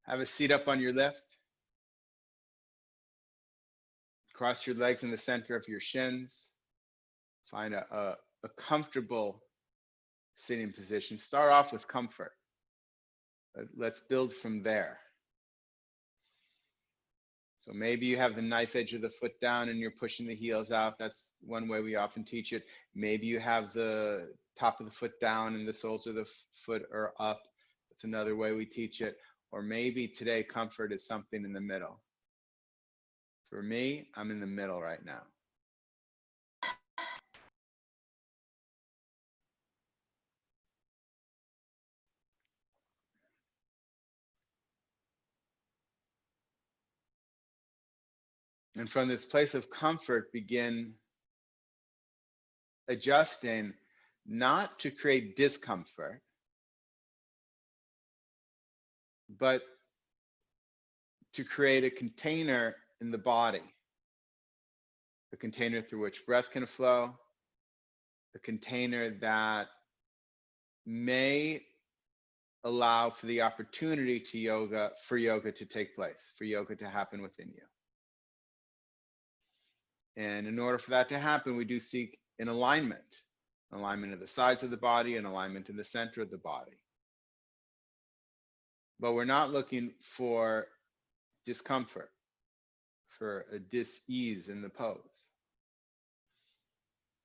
Have a seat up on your lift. Cross your legs in the center of your shins. Find a comfortable sitting position. Start off with comfort. Let's build from there. So maybe you have the knife edge of the foot down and you're pushing the heels out. That's one way we often teach it. Maybe you have the top of the foot down and the soles of the foot are up. That's another way we teach it. Or maybe today comfort is something in the middle. For me, I'm in the middle right now. And from this place of comfort, begin adjusting, not to create discomfort, but to create a container in the body, a container through which breath can flow, a container that may allow for the opportunity for yoga to take place, for yoga to happen within you. And in order for that to happen, we do seek an alignment of the sides of the body, an alignment in the center of the body. But we're not looking for discomfort, for a dis-ease in the pose.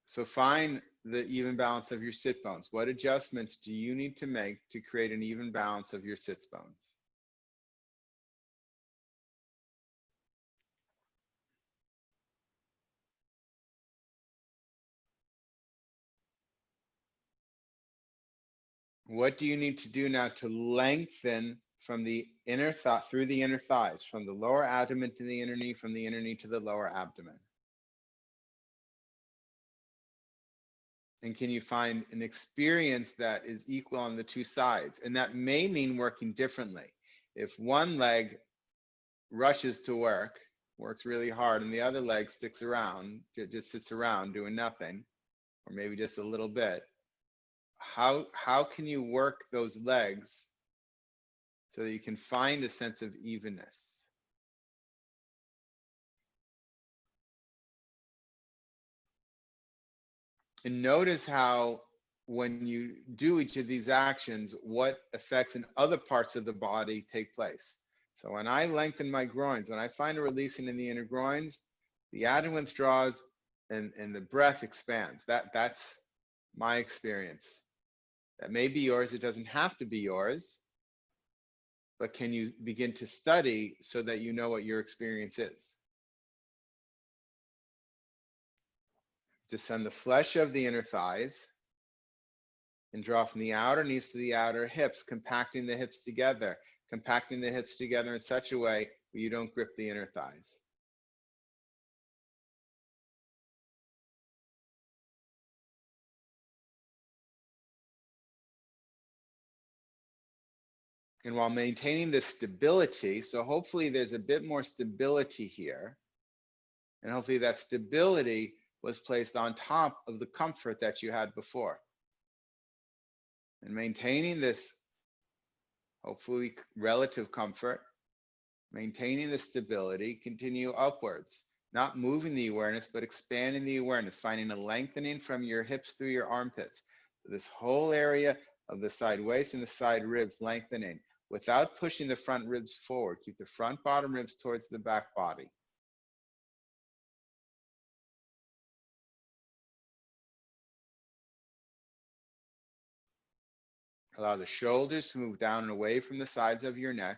So find the even balance of your sit bones. What adjustments do you need to make to create an even balance of your sits bones? What do you need to do now to lengthen from the inner thigh, through the inner thighs, from the lower abdomen to the inner knee, from the inner knee to the lower abdomen? And can you find an experience that is equal on the two sides? And that may mean working differently. If one leg rushes to work, works really hard, and the other leg sticks around, just sits around doing nothing, or maybe just a little bit, how can you work those legs so that you can find a sense of evenness? And notice how when you do each of these actions, what effects in other parts of the body take place. So when I lengthen my groins, when I find a releasing in the inner groins, the abdomen withdraws and the breath expands. That's my experience. That may be yours. It doesn't have to be yours. But can you begin to study so that you know what your experience is? Descend the flesh of the inner thighs and draw from the outer knees to the outer hips, compacting the hips together in such a way where you don't grip the inner thighs. And while maintaining this stability, so hopefully there's a bit more stability here, and hopefully that stability was placed on top of the comfort that you had before. And maintaining this, hopefully, relative comfort, maintaining the stability, continue upwards, not moving the awareness, but expanding the awareness, finding a lengthening from your hips through your armpits. So this whole area of the side waist and the side ribs lengthening without pushing the front ribs forward. Keep the front bottom ribs towards the back body. Allow the shoulders to move down and away from the sides of your neck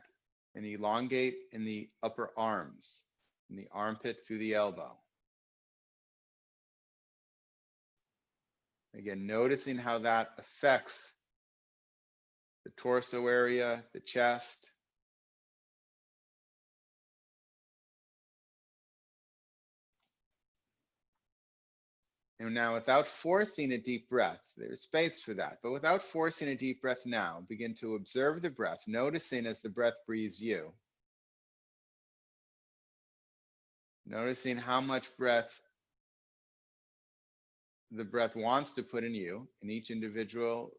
and elongate in the upper arms, in the armpit through the elbow. Again, noticing how that affects the torso area, the chest. And now, without forcing a deep breath, there's space for that, but without forcing a deep breath now, begin to observe the breath, noticing as the breath breathes you. Noticing how much breath the breath wants to put in you, in each individual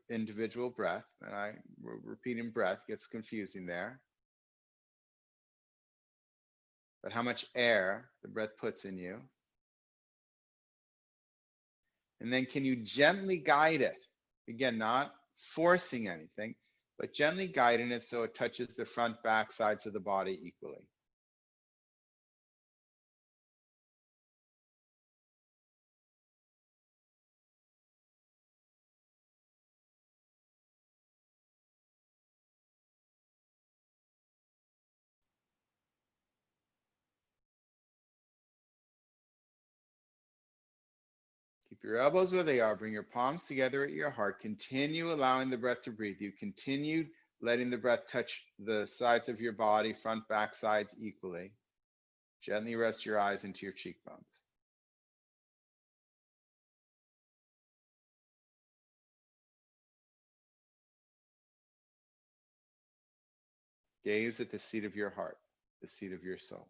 individual breath. And repeating breath gets confusing there. But how much air the breath puts in you. And then can you gently guide it? Again, not forcing anything, but gently guiding it so it touches the front, back, sides of the body equally. Keep your elbows where they are. Bring your palms together at your heart. Continue allowing the breath to breathe you. Continue letting the breath touch the sides of your body, front, back, sides equally. Gently rest your eyes into your cheekbones. Gaze at the seat of your heart, the seat of your soul.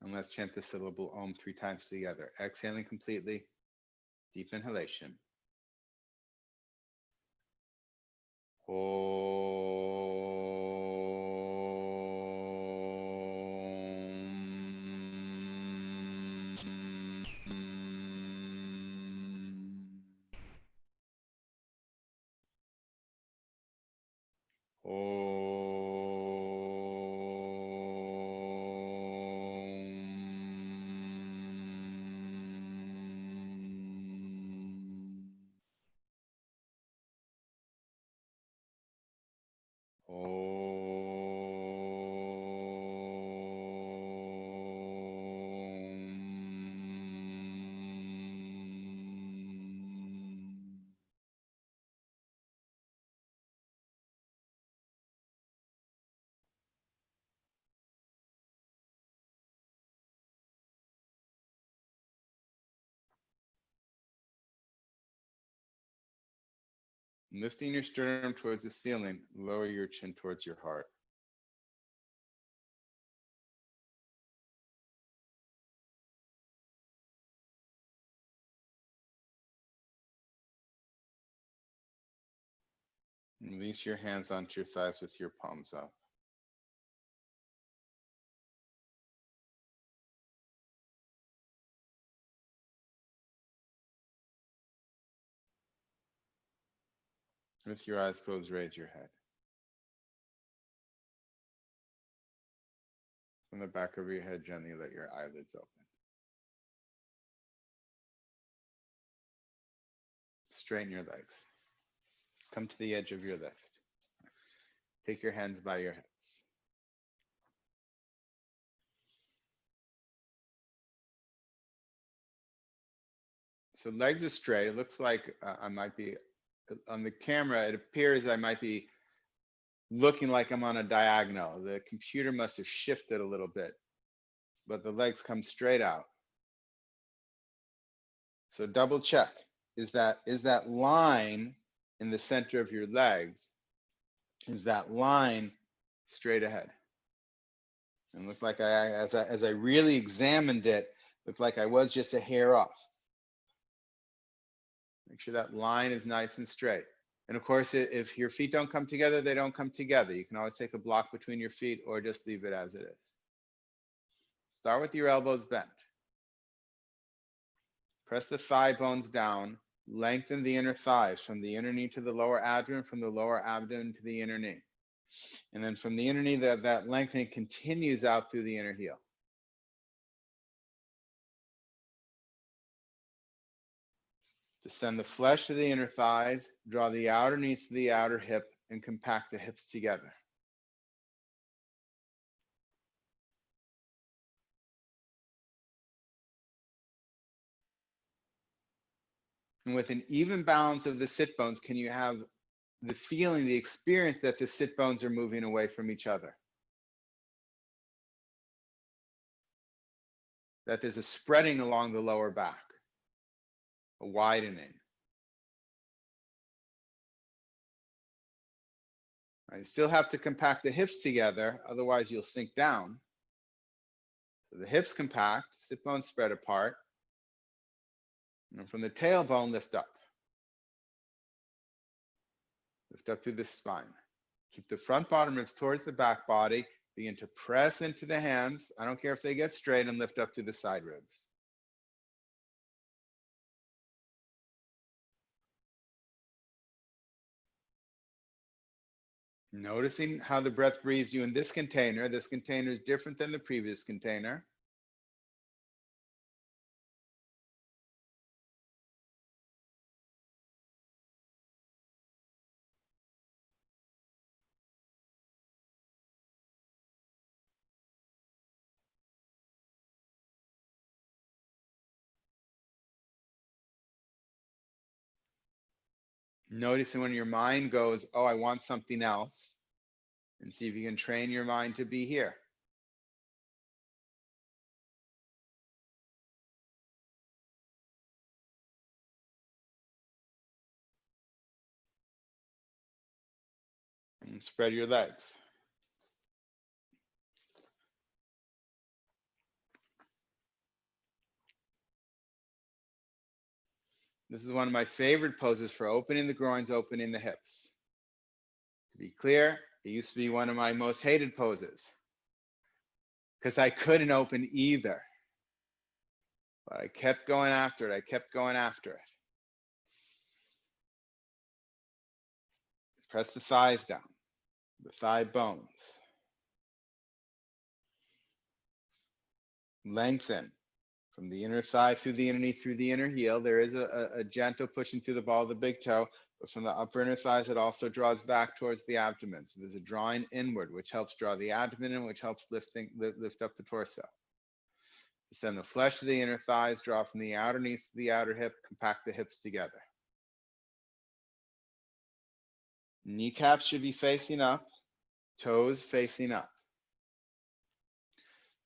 And let's chant the syllable Om 3 times together. Exhaling completely, deep inhalation. Lifting your sternum towards the ceiling, lower your chin towards your heart. Release your hands onto your thighs with your palms up. With your eyes closed, raise your head. From the back of your head, gently let your eyelids open. Straighten your legs. Come to the edge of your lift. Take your hands by your heads. So legs are straight. It looks like I might be, on the camera, it appears I might be looking like I'm on a diagonal. The computer must have shifted a little bit, but the legs come straight out. So double check. Is that line in the center of your legs, is that line straight ahead? And looked like as I really examined it, looked like I was just a hair off. Make sure that line is nice and straight. And of course, if your feet don't come together, they don't come together. You can always take a block between your feet or just leave it as it is. Start with your elbows bent. Press the thigh bones down. Lengthen the inner thighs from the inner knee to the lower abdomen, from the lower abdomen to the inner knee. And then from the inner knee, that lengthening continues out through the inner heel. Descend the flesh to the inner thighs, draw the outer knees to the outer hip, and compact the hips together. And with an even balance of the sit bones, can you have the feeling, the experience that the sit bones are moving away from each other. That there's a spreading along the lower back, a widening. I still have to compact the hips together, otherwise you'll sink down. So the hips compact, sit bones spread apart, and from the tailbone, lift up. Lift up through the spine. Keep the front bottom ribs towards the back body. Begin to press into the hands. I don't care if they get straight, and lift up through the side ribs. Noticing how the breath breathes you in this container. This container is different than the previous container. Noticing when your mind goes, oh, I want something else, and see if you can train your mind to be here. And spread your legs. This is one of my favorite poses for opening the groins, opening the hips. To be clear, it used to be one of my most hated poses because I couldn't open either. But I kept going after it. I kept going after it. Press the thighs down, the thigh bones. Lengthen from the inner thigh through the inner knee, through the inner heel. There is a gentle pushing through the ball of the big toe, but from the upper inner thighs, it also draws back towards the abdomen. So there's a drawing inward, which helps draw the abdomen in, which helps lift up the torso. Send the flesh to the inner thighs, draw from the outer knees to the outer hip, compact the hips together. Kneecaps should be facing up, toes facing up.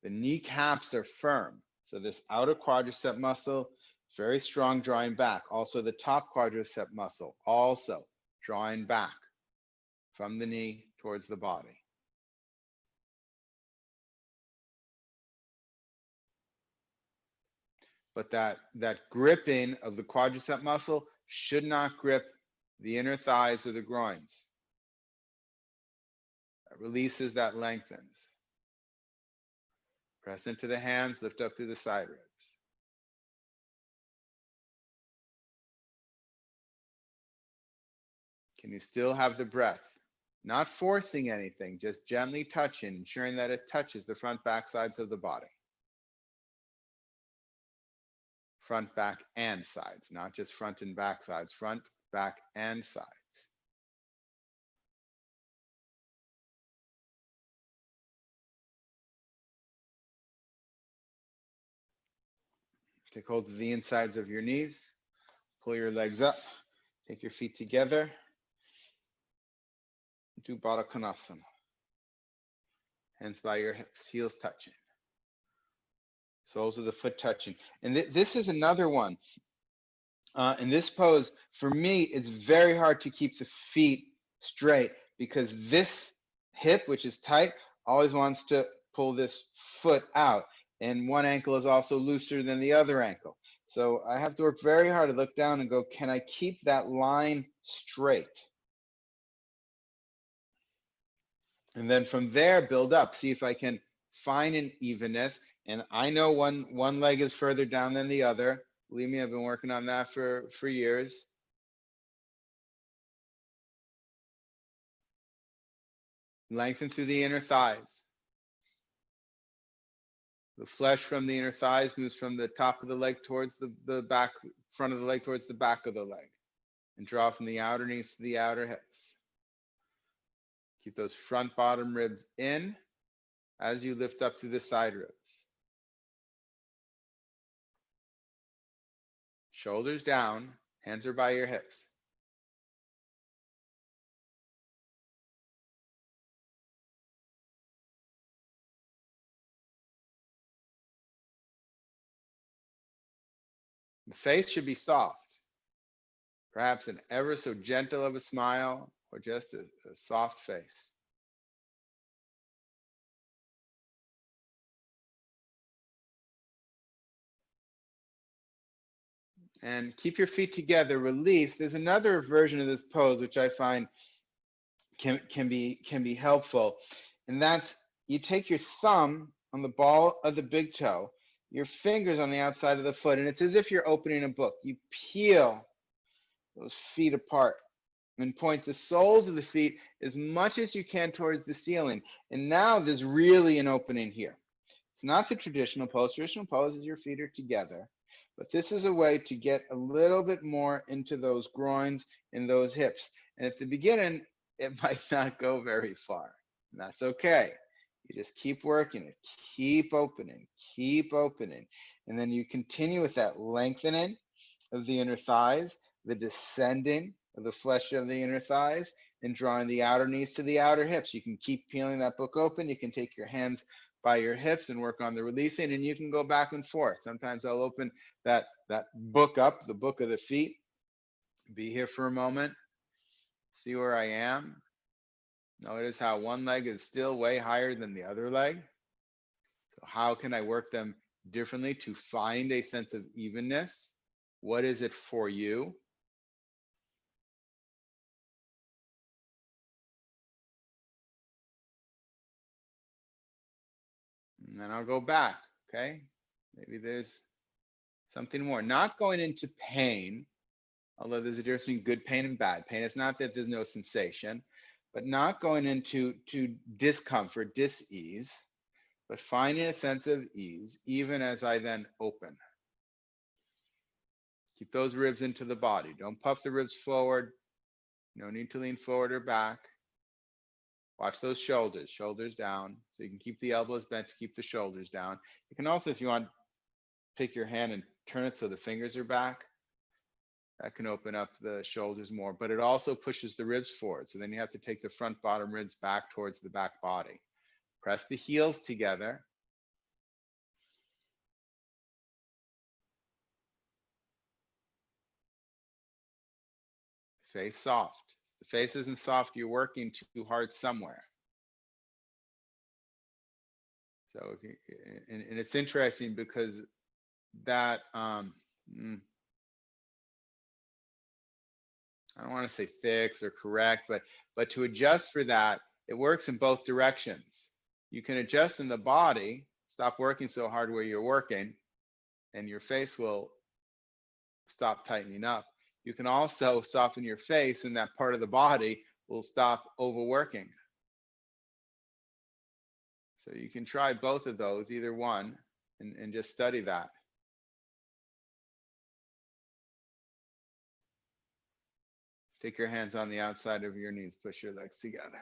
The kneecaps are firm. So this outer quadricep muscle, very strong, drawing back. Also the top quadricep muscle, also drawing back from the knee towards the body. But that gripping of the quadricep muscle should not grip the inner thighs or the groins. That releases, that lengthens. Press into the hands, lift up through the side ribs. Can you still have the breath? Not forcing anything, just gently touching, ensuring that it touches the front, back sides of the body. Front, back, and sides, not just front and back sides, front, back, and sides. Take hold of the insides of your knees, pull your legs up, take your feet together, do Baddha Konasana. Hands by your hips, heels touching. Soles of the foot touching. And this is another one. In this pose, for me, it's very hard to keep the feet straight because this hip, which is tight, always wants to pull this foot out. And one ankle is also looser than the other ankle. So I have to work very hard to look down and go, can I keep that line straight? And then from there, build up. See if I can find an evenness. And I know one leg is further down than the other. Believe me, I've been working on that for years. Lengthen through the inner thighs. The flesh from the inner thighs moves from the top of the leg towards the back, front of the leg towards the back of the leg. And draw from the outer knees to the outer hips. Keep those front bottom ribs in as you lift up through the side ribs. Shoulders down, hands are by your hips. The face should be soft, perhaps an ever so gentle of a smile or just a soft face. And keep your feet together, release. There's another version of this pose which I find can be helpful, and that's you take your thumb on the ball of the big toe, your fingers on the outside of the foot, and it's as if you're opening a book. You peel those feet apart and point the soles of the feet as much as you can towards the ceiling. And now there's really an opening here. It's not the traditional pose. Traditional pose is your feet are together. But this is a way to get a little bit more into those groins and those hips. And at the beginning, it might not go very far. And that's okay. You just keep working it, keep opening. And then you continue with that lengthening of the inner thighs, the descending of the flesh of the inner thighs, and drawing the outer knees to the outer hips. You can keep peeling that book open. You can take your hands by your hips and work on the releasing, and you can go back and forth. Sometimes I'll open that book up, the book of the feet, be here for a moment, see where I am. Notice how one leg is still way higher than the other leg. So how can I work them differently to find a sense of evenness? What is it for you? And then I'll go back, okay? Maybe there's something more. Not going into pain, although there's a difference between good pain and bad pain. It's not that there's no sensation, but not going into discomfort, dis-ease, but finding a sense of ease, even as I then open. Keep those ribs into the body. Don't puff the ribs forward. No need to lean forward or back. Watch those shoulders, shoulders down. So you can keep the elbows bent to keep the shoulders down. You can also, if you want, take your hand and turn it so the fingers are back. That can open up the shoulders more, but it also pushes the ribs forward. So then you have to take the front bottom ribs back towards the back body. Press the heels together. Face soft. The face isn't soft, you're working too hard somewhere. So, and it's interesting because that, I don't want to say fix or correct, but to adjust for that, it works in both directions. You can adjust in the body, stop working so hard where you're working, and your face will stop tightening up. You can also soften your face, and that part of the body will stop overworking. So you can try both of those, either one, and just study that. Take your hands on the outside of your knees, push your legs together.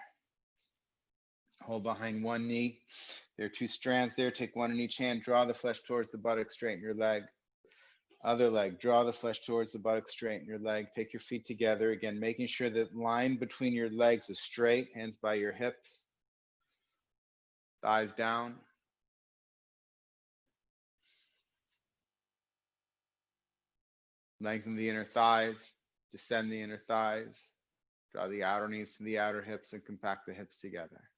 Hold behind one knee. There are two strands there. Take one in each hand, draw the flesh towards the buttock, straighten your leg. Other leg, draw the flesh towards the buttock, straighten your leg. Take your feet together. Again, making sure that line between your legs is straight, hands by your hips. Thighs down. Lengthen the inner thighs, descend the inner thighs. Draw the outer knees to the outer hips and compact the hips together.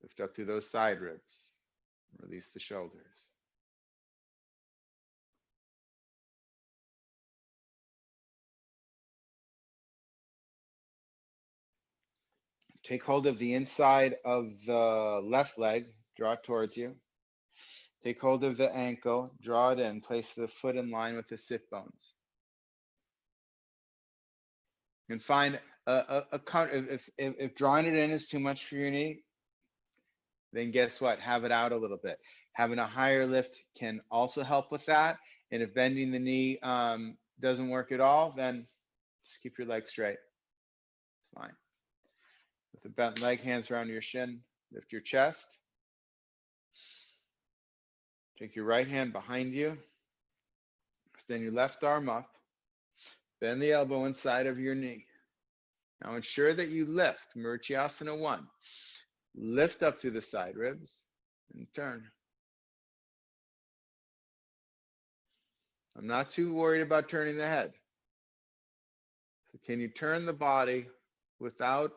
Lift up through those side ribs. Release the shoulders. Take hold of the inside of the left leg, draw it towards you. Take hold of the ankle, draw it in, place the foot in line with the sit bones. You can find if drawing it in is too much for your knee, then guess what? Have it out a little bit. Having a higher lift can also help with that. And if bending the knee doesn't work at all, then just keep your leg straight. It's fine. With the bent leg, hands around your shin, lift your chest. Take your right hand behind you. Extend your left arm up. Bend the elbow inside of your knee. Now ensure that you lift, Murchiyasana 1. Lift up through the side ribs and turn. I'm not too worried about turning the head. So can you turn the body without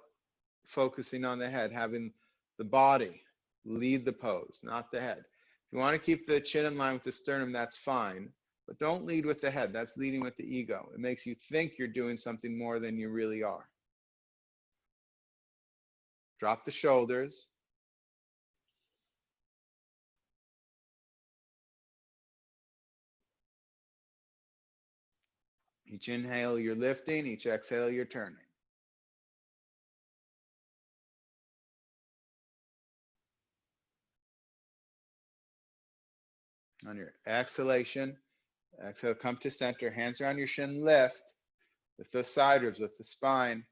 focusing on the head, having the body lead the pose, not the head? If you want to keep the chin in line with the sternum, that's fine, but don't lead with the head. That's leading with the ego. It makes you think you're doing something more than you really are. Drop the shoulders. Each inhale, you're lifting. Each exhale, you're turning. On your exhalation, exhale, come to center. Hands around your shin, lift. Lift those side ribs, lift the spine.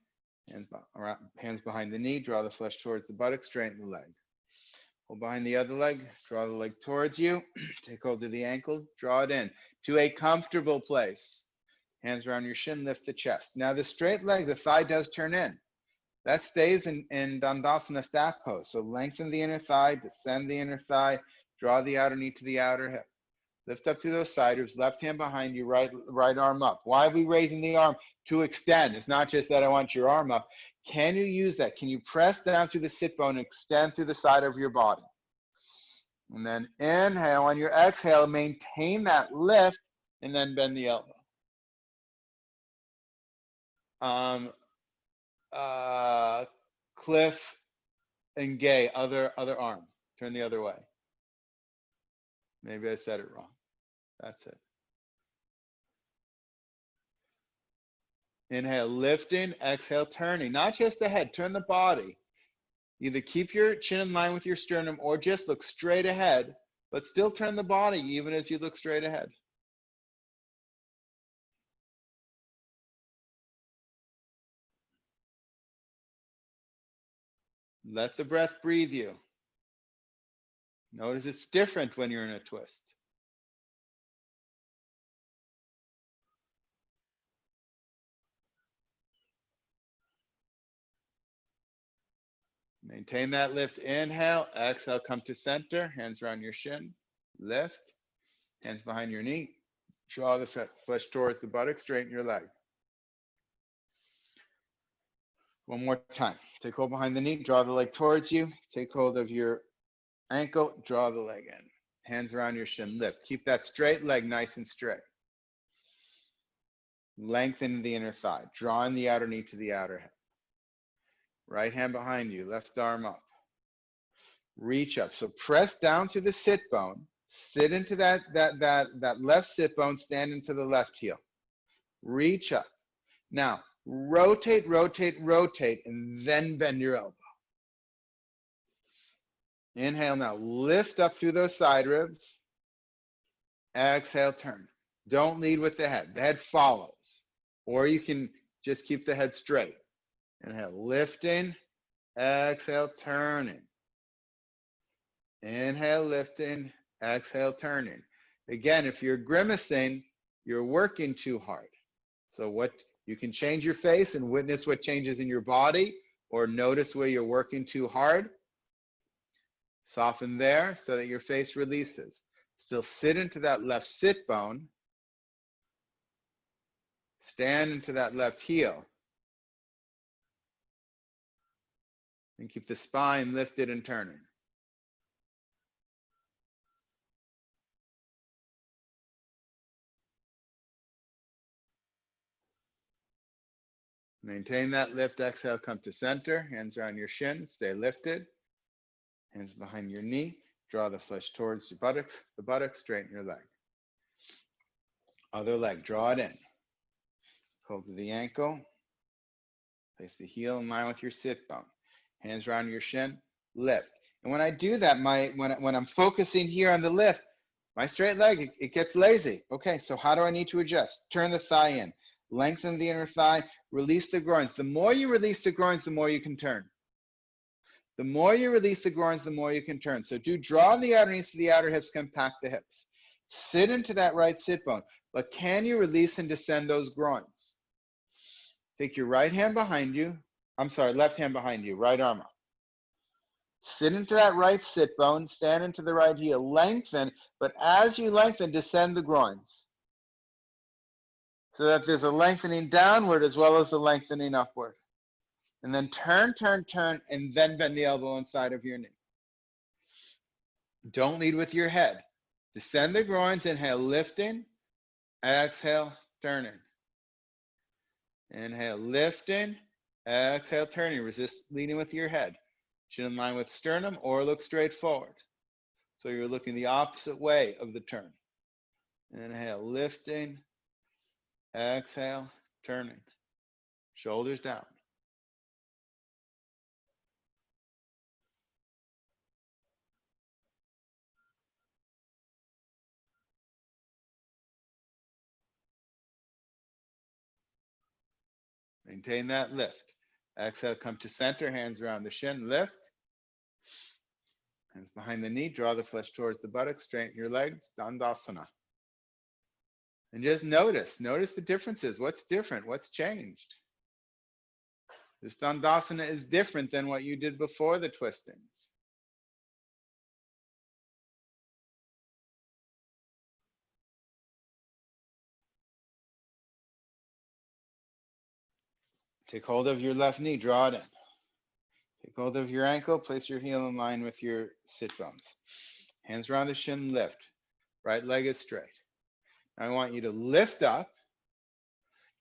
Hands behind the knee, draw the flesh towards the buttock, straighten the leg. Hold behind the other leg, draw the leg towards you. Take hold of the ankle, draw it in to a comfortable place. Hands around your shin, lift the chest. Now the straight leg, the thigh does turn in. That stays in Dandasana staff pose. So lengthen the inner thigh, descend the inner thigh, draw the outer knee to the outer hip. Lift up through those side ribs, left hand behind you, right arm up. Why are we raising the arm? To extend. It's not just that I want your arm up. Can you use that? Can you press down through the sit bone and extend through the side of your body? And then inhale. On your exhale, maintain that lift and then bend the elbow. Cliff and Gay, other arm. Turn the other way. Maybe I said it wrong. That's it. Inhale, lifting. Exhale, turning. Not just the head, turn the body. Either keep your chin in line with your sternum or just look straight ahead, but still turn the body even as you look straight ahead. Let the breath breathe you. Notice it's different when you're in a twist. Maintain that lift. Inhale, exhale, come to center. Hands around your shin. Lift. Hands behind your knee. Draw the flesh towards the buttock. Straighten your leg. One more time. Take hold behind the knee. Draw the leg towards you. Take hold of your ankle. Draw the leg in. Hands around your shin. Lift. Keep that straight leg nice and straight. Lengthen the inner thigh. Drawing the outer knee to the outer hip. Right hand behind you. Left arm up. Reach up. So press down through the sit bone. Sit into that left sit bone. Stand into the left heel. Reach up. Now, rotate, rotate, rotate, and then bend your elbow. Inhale now. Lift up through those side ribs. Exhale, turn. Don't lead with the head. The head follows. Or you can just keep the head straight. Inhale, lifting. Exhale, turning. Inhale, lifting. Exhale, turning. Again, if you're grimacing, you're working too hard. So what you can change your face and witness what changes in your body, or notice where you're working too hard. Soften there so that your face releases. Still sit into that left sit bone. Stand into that left heel. And keep the spine lifted and turning. Maintain that lift. Exhale, come to center. Hands around your shin. Stay lifted. Hands behind your knee. Draw the flesh towards your buttocks. The buttocks, straighten your leg. Other leg, draw it in. Hold to the ankle. Place the heel in line with your sit bone. Hands around your shin. Lift. And when I do that, when I'm focusing here on the lift, my straight leg, it gets lazy. Okay, so how do I need to adjust? Turn the thigh in. Lengthen the inner thigh. Release the groins. The more you release the groins, the more you can turn. The more you release the groins, the more you can turn. So do draw the outer knees to the outer hips, compact the hips. Sit into that right sit bone. But can you release and descend those groins? Take your right hand behind you. I'm sorry, left hand behind you, right arm up. Sit into that right sit bone, stand into the right heel, lengthen, but as you lengthen, descend the groins. so that there's a lengthening downward as well as the lengthening upward. And then turn, turn, turn, and then bend the elbow inside of your knee. Don't lead with your head. Descend the groins, inhale, lifting, exhale, turning. Inhale, lifting, exhale, turning. Resist leading with your head. Chin in line with sternum or look straight forward. So you're looking the opposite way of the turn. Inhale, lifting, exhale, turning. Shoulders down. Maintain that lift. Exhale, come to center, hands around the shin, lift. Hands behind the knee, draw the flesh towards the buttocks, straighten your legs, Dandasana. And just notice the differences. What's different? What's changed? This Dandasana is different than what you did before the twistings. Take hold of your left knee, draw it in. Take hold of your ankle, place your heel in line with your sit bones. Hands around the shin, lift. Right leg is straight. Now I want you to lift up.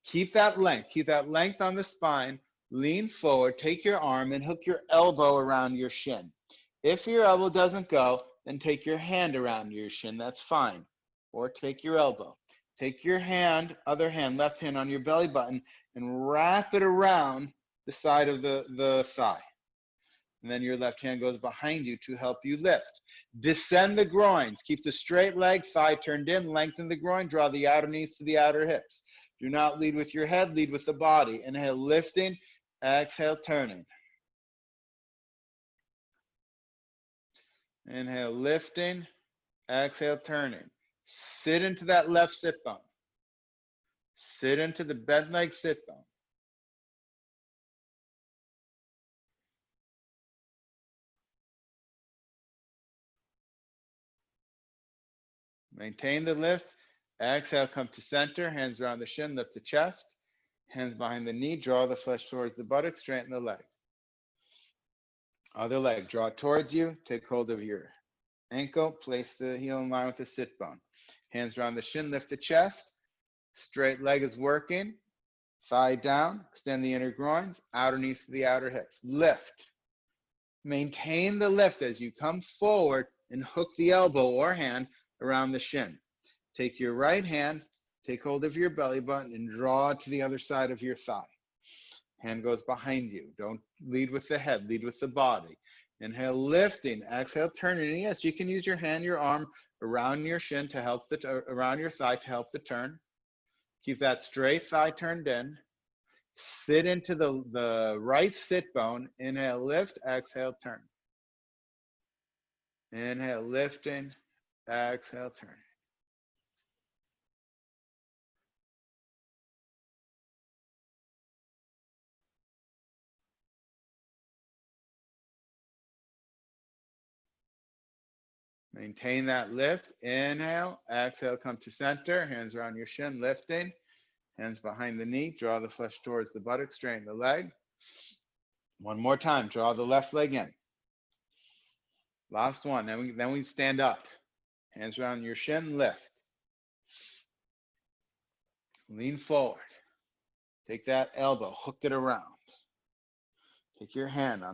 Keep that length on the spine. Lean forward, take your arm and hook your elbow around your shin. If your elbow doesn't go, then take your hand around your shin, that's fine. Or take your elbow. Take your hand, other hand, left hand on your belly button and wrap it around the side of the thigh. And then your left hand goes behind you to help you lift. Descend the groins. Keep the straight leg, thigh turned in, lengthen the groin, draw the outer knees to the outer hips. Do not lead with your head, lead with the body. Inhale, lifting, exhale, turning. Inhale, lifting, exhale, turning. Sit into that left sit bone. Sit into the bent leg sit bone. Maintain the lift. Exhale, come to center, hands around the shin, lift the chest. Hands behind the knee, draw the flesh towards the buttocks, straighten the leg. Other leg, draw towards you, take hold of your ankle, place the heel in line with the sit bone. Hands around the shin, lift the chest. Straight leg is working. Thigh down, extend the inner groins, outer knees to the outer hips. Lift. Maintain the lift as you come forward and hook the elbow or hand around the shin. Take your right hand, take hold of your belly button and draw to the other side of your thigh. Hand goes behind you. Don't lead with the head, lead with the body. Inhale, lifting. Exhale, turning. And yes, you can use your hand, your arm around your shin to help around your thigh to help the turn. Keep that straight thigh turned in. Sit into the right sit bone. Inhale, lift. Exhale, turn. Inhale, lifting. Exhale, turn. Maintain that lift. Inhale, exhale, come to center. Hands around your shin, lifting. Hands behind the knee. Draw the flesh towards the buttock, straighten the leg. One more time, draw the left leg in. Last one, then we stand up. Hands around your shin, lift. Lean forward. Take that elbow, hook it around. Take your hand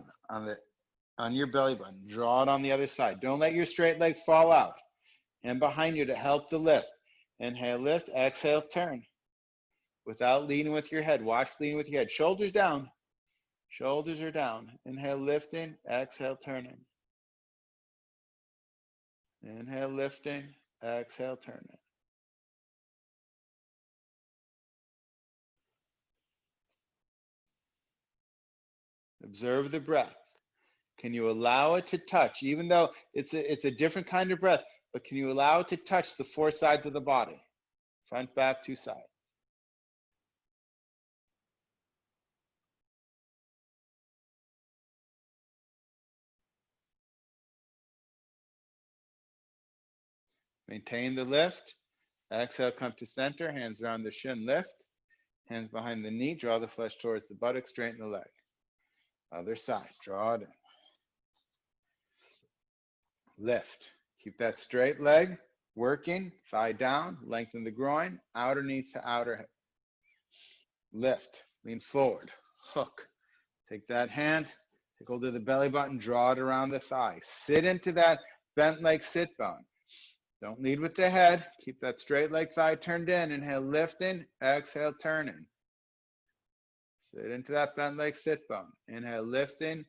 on your belly button, draw it on the other side. Don't let your straight leg fall out. Hand behind you to help the lift. Inhale, lift, exhale, turn. Without leaning with your head, watch leaning with your head. Shoulders down, shoulders are down. Inhale, lifting, exhale, turning. Inhale, lifting, exhale, turning. Observe the breath. Can you allow it to touch, even though it's a different kind of breath, but can you allow it to touch the four sides of the body? Front, back, two sides. Maintain the lift. Exhale, come to center, hands around the shin, lift. Hands behind the knee, draw the flesh towards the buttock, straighten the leg. Other side, draw it in. Lift. Keep that straight leg working, thigh down, lengthen the groin, outer knee to outer hip. Lift, lean forward, hook. Take that hand, take hold of the belly button, draw it around the thigh. Sit into that bent leg sit bone. Don't lead with the head. Keep that straight leg thigh turned in. Inhale, lifting, exhale, turning. Sit into that bent leg sit bone. Inhale, lifting,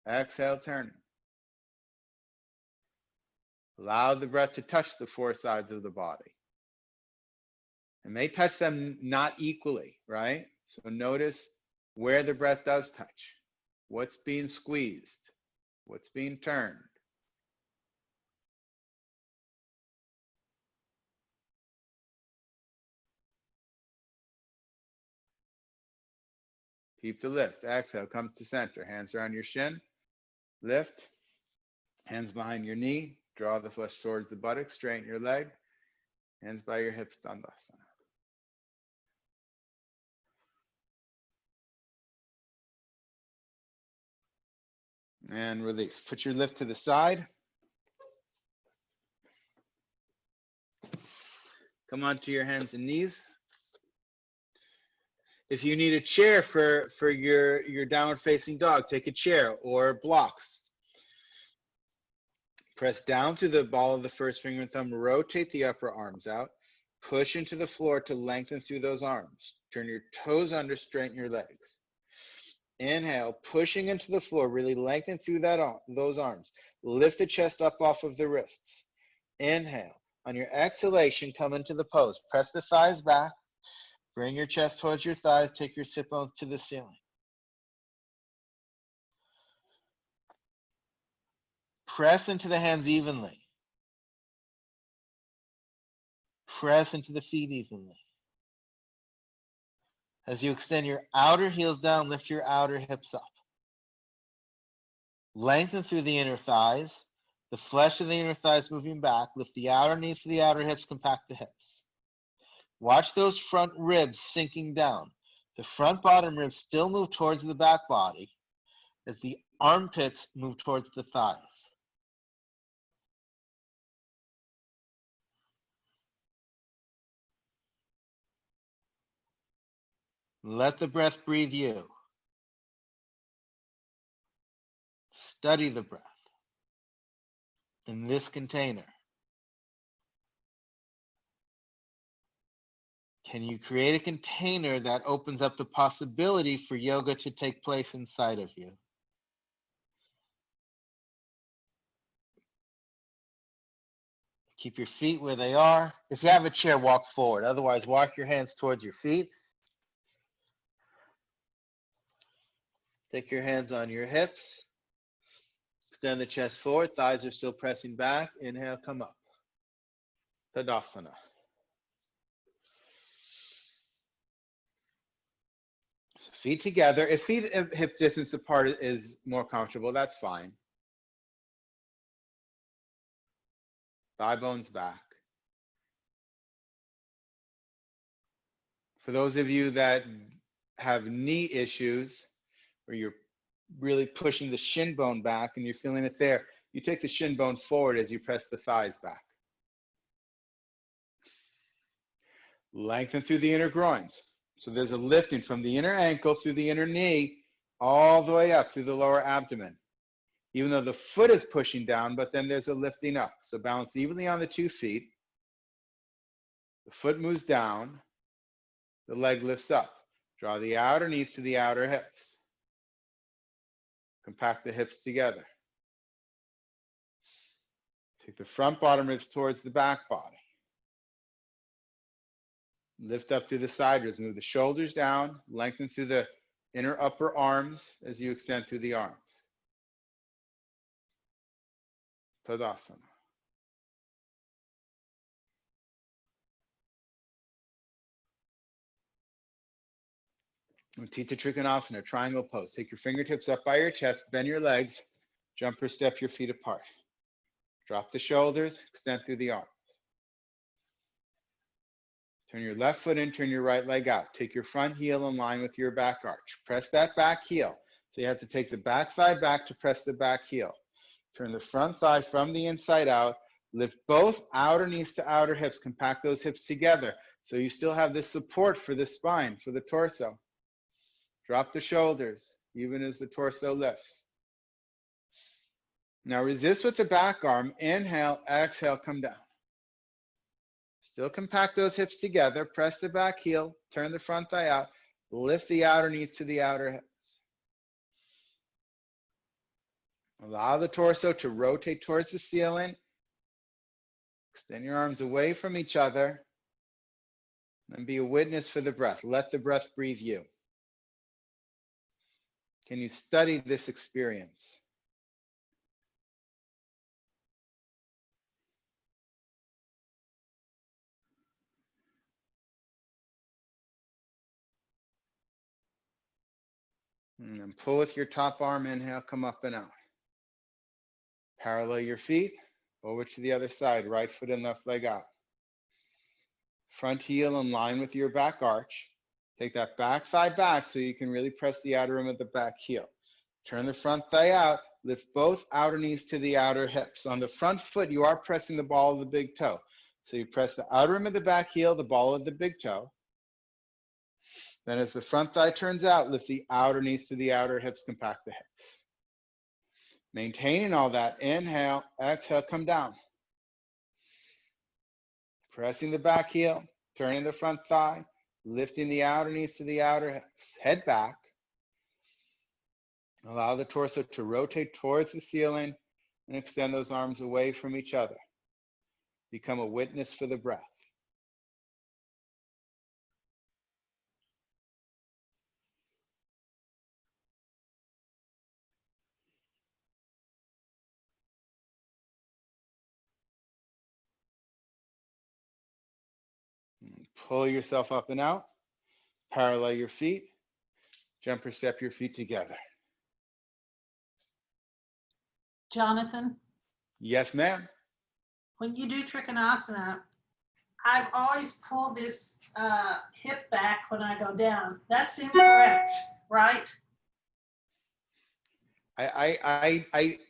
exhale, turning. Allow the breath to touch the four sides of the body. It may touch them not equally, right? So notice where the breath does touch. What's being squeezed? What's being turned? Keep the lift. Exhale, come to center. Hands around your shin. Lift. Hands behind your knee. Draw the flesh towards the buttock. Straighten your leg. Hands by your hips, Dandasana. And release. Put your lift to the side. Come onto your hands and knees. If you need a chair for your downward facing dog, take a chair or blocks. Press down through the ball of the first finger and thumb. Rotate the upper arms out. Push into the floor to lengthen through those arms. Turn your toes under, straighten your legs. Inhale, pushing into the floor, really lengthen through those arms. Lift the chest up off of the wrists. Inhale. On your exhalation, come into the pose. Press the thighs back. Bring your chest towards your thighs. Take your sit bones to the ceiling. Press into the hands evenly. Press into the feet evenly. As you extend your outer heels down, lift your outer hips up. Lengthen through the inner thighs. The flesh of the inner thighs moving back. Lift the outer knees to the outer hips, compact the hips. Watch those front ribs sinking down. The front bottom ribs still move towards the back body as the armpits move towards the thighs. Let the breath breathe you. Study the breath in this container. Can you create a container that opens up the possibility for yoga to take place inside of you? Keep your feet where they are. If you have a chair, walk forward. Otherwise, walk your hands towards your feet. Take your hands on your hips. Extend the chest forward. Thighs are still pressing back. Inhale, come up. Tadasana. Feet together. If feet hip distance apart is more comfortable, that's fine. Thigh bones back. For those of you that have knee issues, or you're really pushing the shin bone back and you're feeling it there, you take the shin bone forward as you press the thighs back. Lengthen through the inner groins. So there's a lifting from the inner ankle through the inner knee, all the way up through the lower abdomen. Even though the foot is pushing down, but then there's a lifting up. So balance evenly on the 2 feet. The foot moves down. The leg lifts up. Draw the outer knees to the outer hips. Compact the hips together. Take the front bottom ribs towards the back body. Lift up through the side ribs. Move the shoulders down. Lengthen through the inner upper arms as you extend through the arms. Tadasana. Utthita Trikonasana, triangle pose. Take your fingertips up by your chest, bend your legs, jump or step your feet apart. Drop the shoulders, extend through the arms. Turn your left foot in, turn your right leg out. Take your front heel in line with your back arch. Press that back heel. So you have to take the back thigh back to press the back heel. Turn the front thigh from the inside out. Lift both outer knees to outer hips. Compact those hips together. So you still have this support for the spine, for the torso. Drop the shoulders, even as the torso lifts. Now resist with the back arm. Inhale, exhale, come down. Still compact those hips together. Press the back heel. Turn the front thigh out. Lift the outer knees to the outer hips. Allow the torso to rotate towards the ceiling. Extend your arms away from each other. And be a witness for the breath. Let the breath breathe you. Can you study this experience? And then pull with your top arm. Inhale, come up and out. Parallel your feet. Over to the other side. Right foot and left leg out. Front heel in line with your back arch. Take that back thigh back so you can really press the outer rim of the back heel. Turn the front thigh out. Lift both outer knees to the outer hips. On the front foot, you are pressing the ball of the big toe. So you press the outer rim of the back heel, the ball of the big toe. Then as the front thigh turns out, lift the outer knees to the outer hips, compact the hips. Maintaining all that, inhale, exhale, come down. Pressing the back heel, turning the front thigh, lifting the outer knees to the outer hips. Head back. Allow the torso to rotate towards the ceiling and extend those arms away from each other. Become a witness for the breath. Pull yourself up and out. Parallel your feet. Jump or step your feet together. Jonathan, Yes, ma'am. when you do Trikonasana, I've always pulled this hip back when I go down. That's incorrect, right? I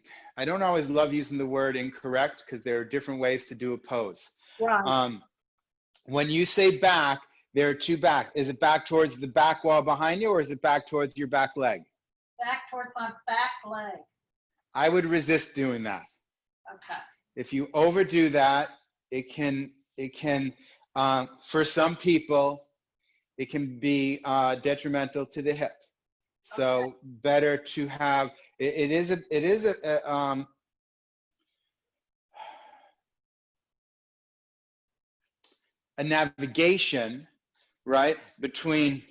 don't always love using the word incorrect because there are different ways to do a pose. Right. When you say back, there are two back. Is it back towards the back wall behind you, or is it back towards your back leg? Back towards my back leg. I would resist doing that. Okay. If you overdo that, it can for some people, it can be detrimental to the hip. So Okay. better to have, it is a navigation, right, between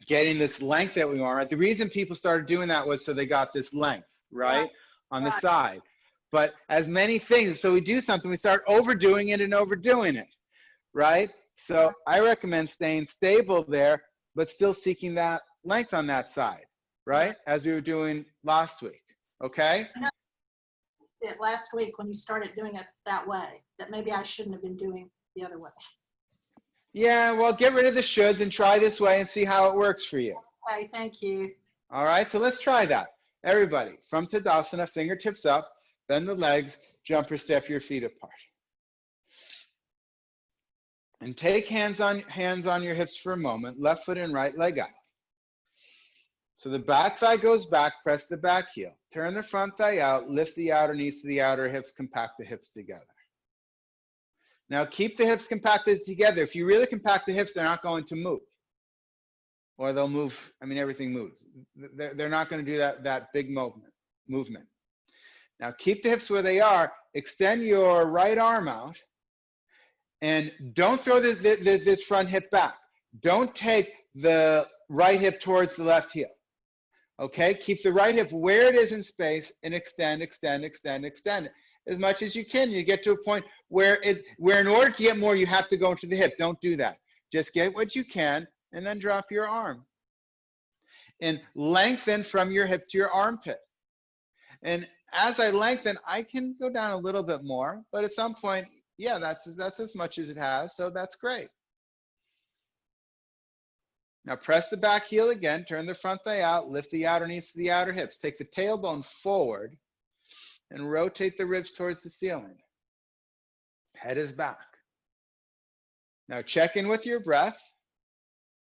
getting this length that we want. Right? The reason people started doing that was so they got this length, right, on the side. But as many things, so we do something, we start overdoing it and overdoing it, right? So I recommend staying stable there, but still seeking that length on that side, right? As we were doing last week, okay? I noticed it last week when you started doing it that way, that maybe I shouldn't have been doing the other way. Yeah, well, get rid of the shoulds and try this way and see how it works for you. Okay, thank you. All right, so let's try that. Everybody, from Tadasana, fingertips up, bend the legs, jump or step your feet apart. And take hands on your hips for a moment, left foot and right leg out. So the back thigh goes back, press the back heel. Turn the front thigh out, lift the outer knees to the outer hips, compact the hips together. Now keep the hips compacted together. If you really compact the hips, they're not going to move. Or they'll move, I mean, everything moves. They're not going to do that big movement. Now keep the hips where they are, extend your right arm out, and don't throw this front hip back. Don't take the right hip towards the left heel. Okay, keep the right hip where it is in space and extend, extend, extend, extend as much as you can. You get to a point where in order to get more, you have to go into the hip. Don't do that. Just get what you can and then drop your arm. And lengthen from your hip to your armpit. And as I lengthen, I can go down a little bit more, but at some point, yeah, that's as much as it has, so that's great. Now press the back heel again, turn the front thigh out, lift the outer knees to the outer hips. Take the tailbone forward and rotate the ribs towards the ceiling. Head is back. Now check in with your breath.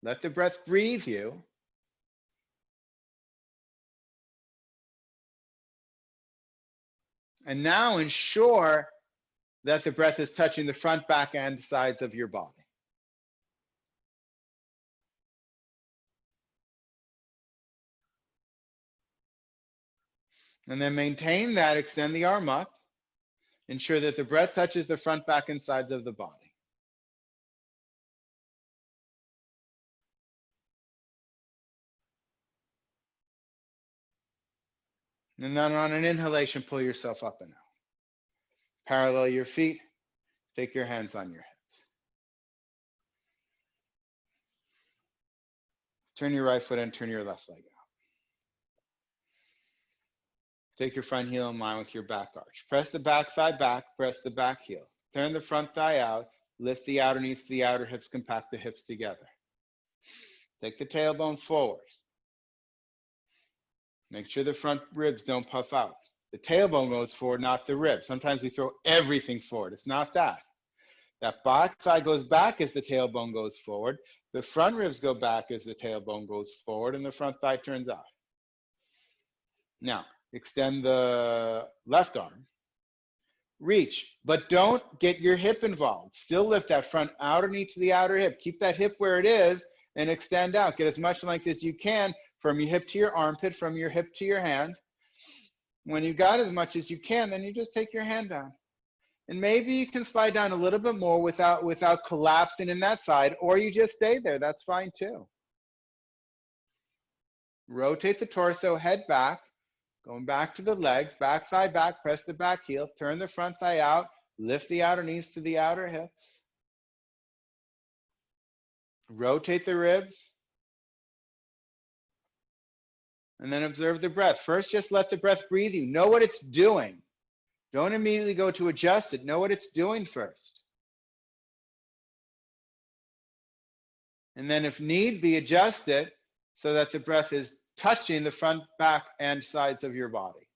Let the breath breathe you. And now ensure that the breath is touching the front, back, and sides of your body. And then maintain that, extend the arm up. Ensure that the breath touches the front, back, and sides of the body. And then on an inhalation, pull yourself up and out. Parallel your feet, take your hands on your hips. Turn your right foot in, turn your left leg out. Take your front heel in line with your back arch. Press the back thigh back, press the back heel. Turn the front thigh out, lift the outer knees to the outer hips, compact the hips together. Take the tailbone forward. Make sure the front ribs don't puff out. The tailbone goes forward, not the ribs. Sometimes we throw everything forward. It's not that. That back thigh goes back as the tailbone goes forward. The front ribs go back as the tailbone goes forward, and the front thigh turns out. Now, extend the left arm. Reach, but don't get your hip involved. Still lift that front outer knee to the outer hip. Keep that hip where it is and extend out. Get as much length as you can from your hip to your armpit, from your hip to your hand. When you got as much as you can, then you just take your hand down. And maybe you can slide down a little bit more without collapsing in that side, or you just stay there. That's fine too. Rotate the torso, head back, going back to the legs, back thigh back, press the back heel, turn the front thigh out, lift the outer knees to the outer hips. Rotate the ribs. And then observe the breath. First, just let the breath breathe you. Know what it's doing. Don't immediately go to adjust it. Know what it's doing first. And then if need be, adjust it so that the breath is touching the front, back, and sides of your body.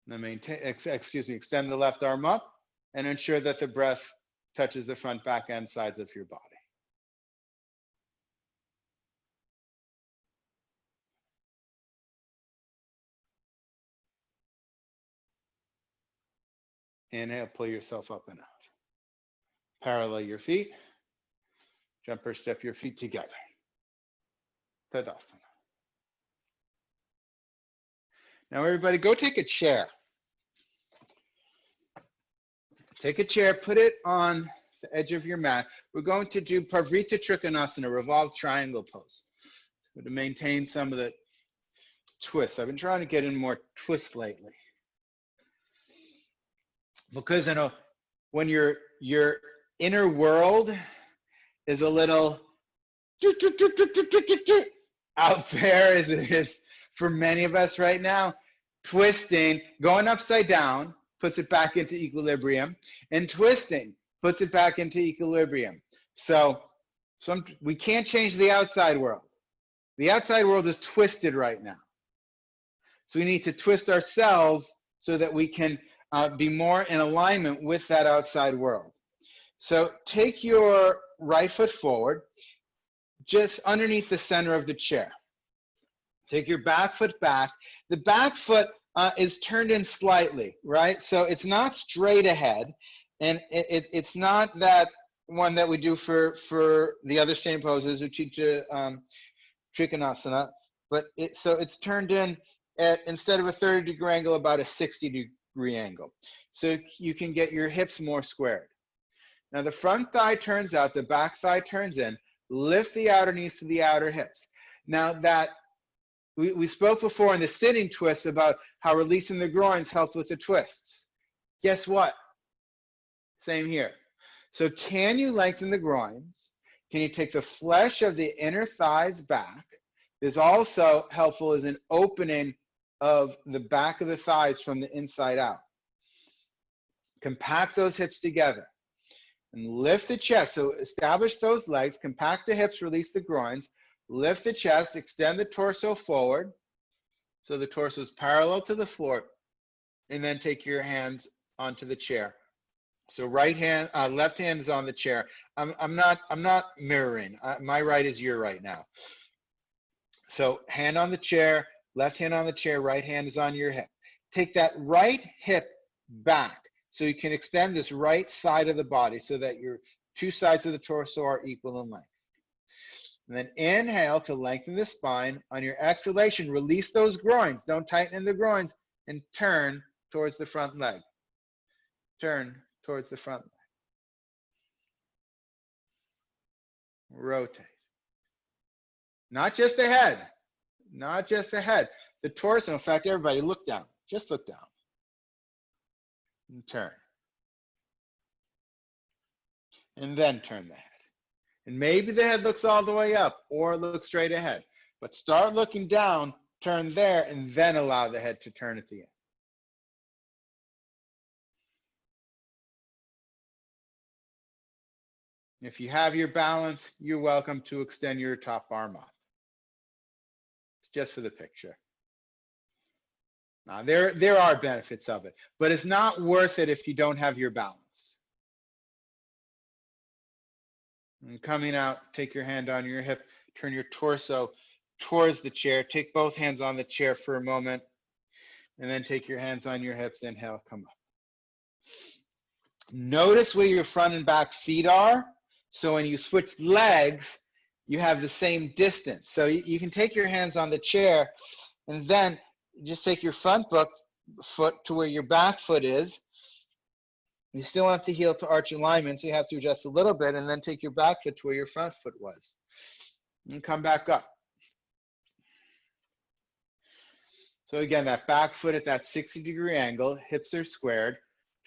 Then extend the left arm up and ensure that the breath touches the front, back, and sides of your body. Inhale, pull yourself up and out. Parallel your feet. Jump or step your feet together. Tadasana. Now everybody go take a chair. Take a chair, put it on the edge of your mat. We're going to do Parivrtta Trikonasana, revolved triangle pose. To maintain some of the twists. I've been trying to get in more twists lately. Because you know, when your inner world is a little out there, as it is for many of us right now, twisting, going upside down, puts it back into equilibrium, and twisting puts it back into equilibrium. So we can't change the outside world. The outside world is twisted right now. So we need to twist ourselves so that we can be more in alignment with that outside world. So take your right foot forward, just underneath the center of the chair. Take your back foot back. The back foot is turned in slightly, right? So it's not straight ahead, and it's not that one that we do for the other standing poses, Utthita Trikonasana, but so it's turned in at, instead of a 30-degree angle, about a 60-degree angle. So you can get your hips more squared. Now the front thigh turns out, the back thigh turns in, lift the outer knees to the outer hips. Now that we spoke before in the sitting twists about how releasing the groins helped with the twists. Guess what? Same here. So can you lengthen the groins? Can you take the flesh of the inner thighs back? This also helpful is an opening of the back of the thighs from the inside out. Compact those hips together and lift the chest. So establish those legs, compact the hips, release the groins, lift the chest, extend the torso forward. So the torso is parallel to the floor, and then take your hands onto the chair. So right hand, left hand is on the chair. I'm not mirroring. My right is your right now. So hand on the chair, left hand on the chair, right hand is on your hip. Take that right hip back so you can extend this right side of the body so that your two sides of the torso are equal in length. And then inhale to lengthen the spine. On your exhalation, release those groins. Don't tighten in the groins, and turn towards the front leg. Turn towards the front leg. Rotate. Not just the head. Not just the head. The torso. In fact, everybody look down. Just look down. And turn. And then turn the head. And maybe the head looks all the way up or look straight ahead. But start looking down, turn there, and then allow the head to turn at the end. If you have your balance, you're welcome to extend your top arm up. It's just for the picture. Now, there are benefits of it, but it's not worth it if you don't have your balance. And coming out, take your hand on your hip, turn your torso towards the chair. Take both hands on the chair for a moment, and then take your hands on your hips. Inhale, come up. Notice where your front and back feet are. So when you switch legs, you have the same distance. So you can take your hands on the chair, and then just take your front foot to where your back foot is. You still want the heel to arch alignment, so you have to adjust a little bit, and then take your back foot to where your front foot was. And come back up. So again, that back foot at that 60-degree angle, hips are squared.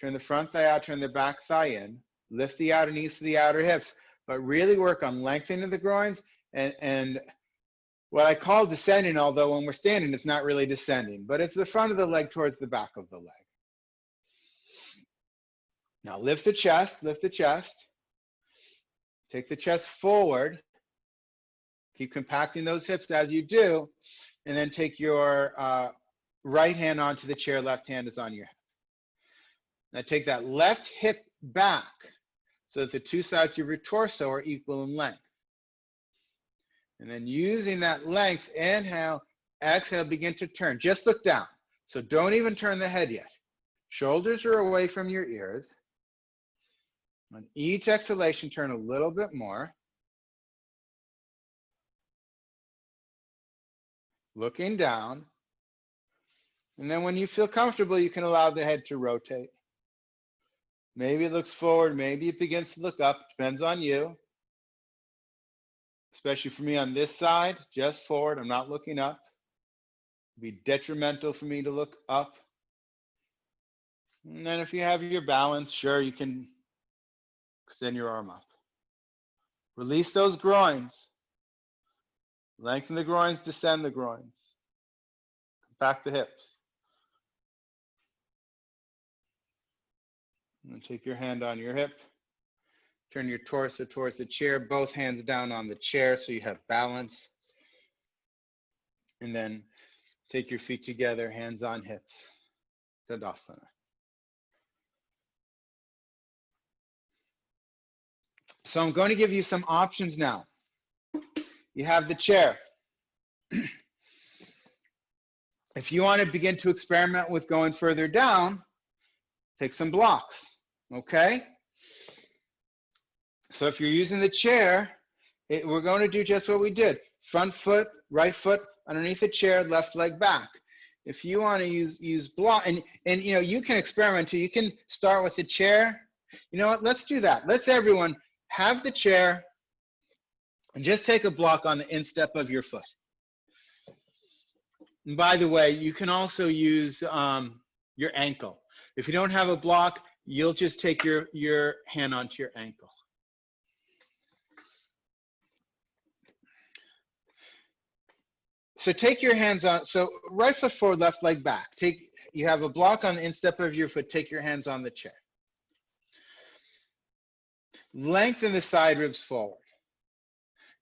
Turn the front thigh out, turn the back thigh in. Lift the outer knees to the outer hips, but really work on lengthening the groins and what I call descending, although when we're standing, it's not really descending, but it's the front of the leg towards the back of the leg. Now lift the chest, lift the chest. Take the chest forward. Keep compacting those hips as you do, and then take your right hand onto the chair, left hand is on your hip. Now take that left hip back so that the two sides of your torso are equal in length. And then using that length, inhale, exhale, begin to turn. Just look down. So don't even turn the head yet. Shoulders are away from your ears. On each exhalation, turn a little bit more. Looking down. And then when you feel comfortable, you can allow the head to rotate. Maybe it looks forward, maybe it begins to look up, depends on you. Especially for me on this side, just forward, I'm not looking up. It'd be detrimental for me to look up. And then if you have your balance, sure, you can extend your arm up. Release those groins. Lengthen the groins, descend the groins. Back the hips. And take your hand on your hip. Turn your torso towards the chair, both hands down on the chair so you have balance. And then take your feet together, hands on hips. Tadasana. So I'm going to give you some options now. You have the chair. If you want to begin to experiment with going further down, take some blocks, okay? So if you're using the chair, we're going to do just what we did. Front foot, right foot underneath the chair, left leg back. If you want to use block, and you know, you can experiment too. You can start with the chair. You know what, let's do that. Let's everyone have the chair and just take a block on the instep of your foot. And by the way, you can also use your ankle. If you don't have a block, you'll just take your hand onto your ankle. So take your hands on, so right foot forward, left leg back. You have a block on the instep of your foot, take your hands on the chair. Lengthen the side ribs forward.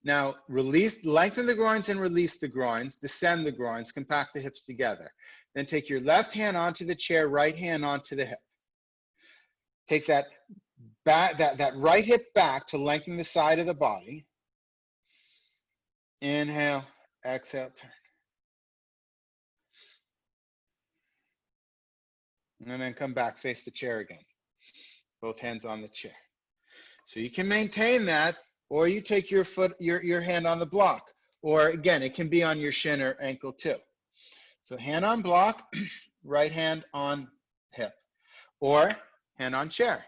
Now, lengthen the groins and release the groins, descend the groins, compact the hips together. Then take your left hand onto the chair, right hand onto the hip. Take that right hip back to lengthen the side of the body. Inhale, exhale, turn. And then come back, face the chair again. Both hands on the chair. So you can maintain that, or you take your hand on the block. Or again, it can be on your shin or ankle too. So hand on block, right hand on hip, or hand on chair.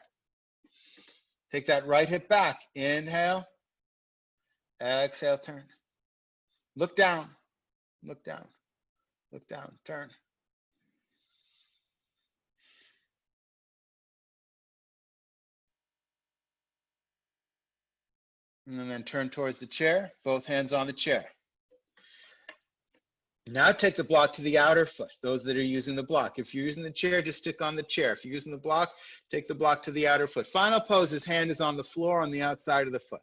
Take that right hip back. Inhale, exhale, turn. Look down, look down, look down, turn. And then turn towards the chair, both hands on the chair. Now take the block to the outer foot, those that are using the block. If you're using the chair, just stick on the chair. If you're using the block, take the block to the outer foot. Final pose, his hand is on the floor on the outside of the foot.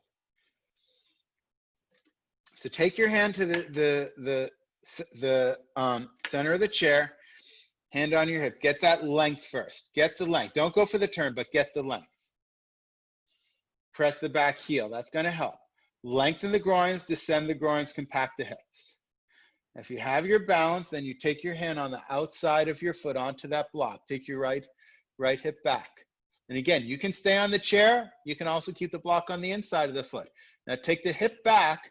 So take your hand to the center of the chair, hand on your hip. Get that length first. Get the length. Don't go for the turn, but get the length. Press the back heel. That's going to help. Lengthen the groins, descend the groins, compact the hips. If you have your balance, then you take your hand on the outside of your foot onto that block. Take your right hip back. And again, you can stay on the chair. You can also keep the block on the inside of the foot. Now take the hip back,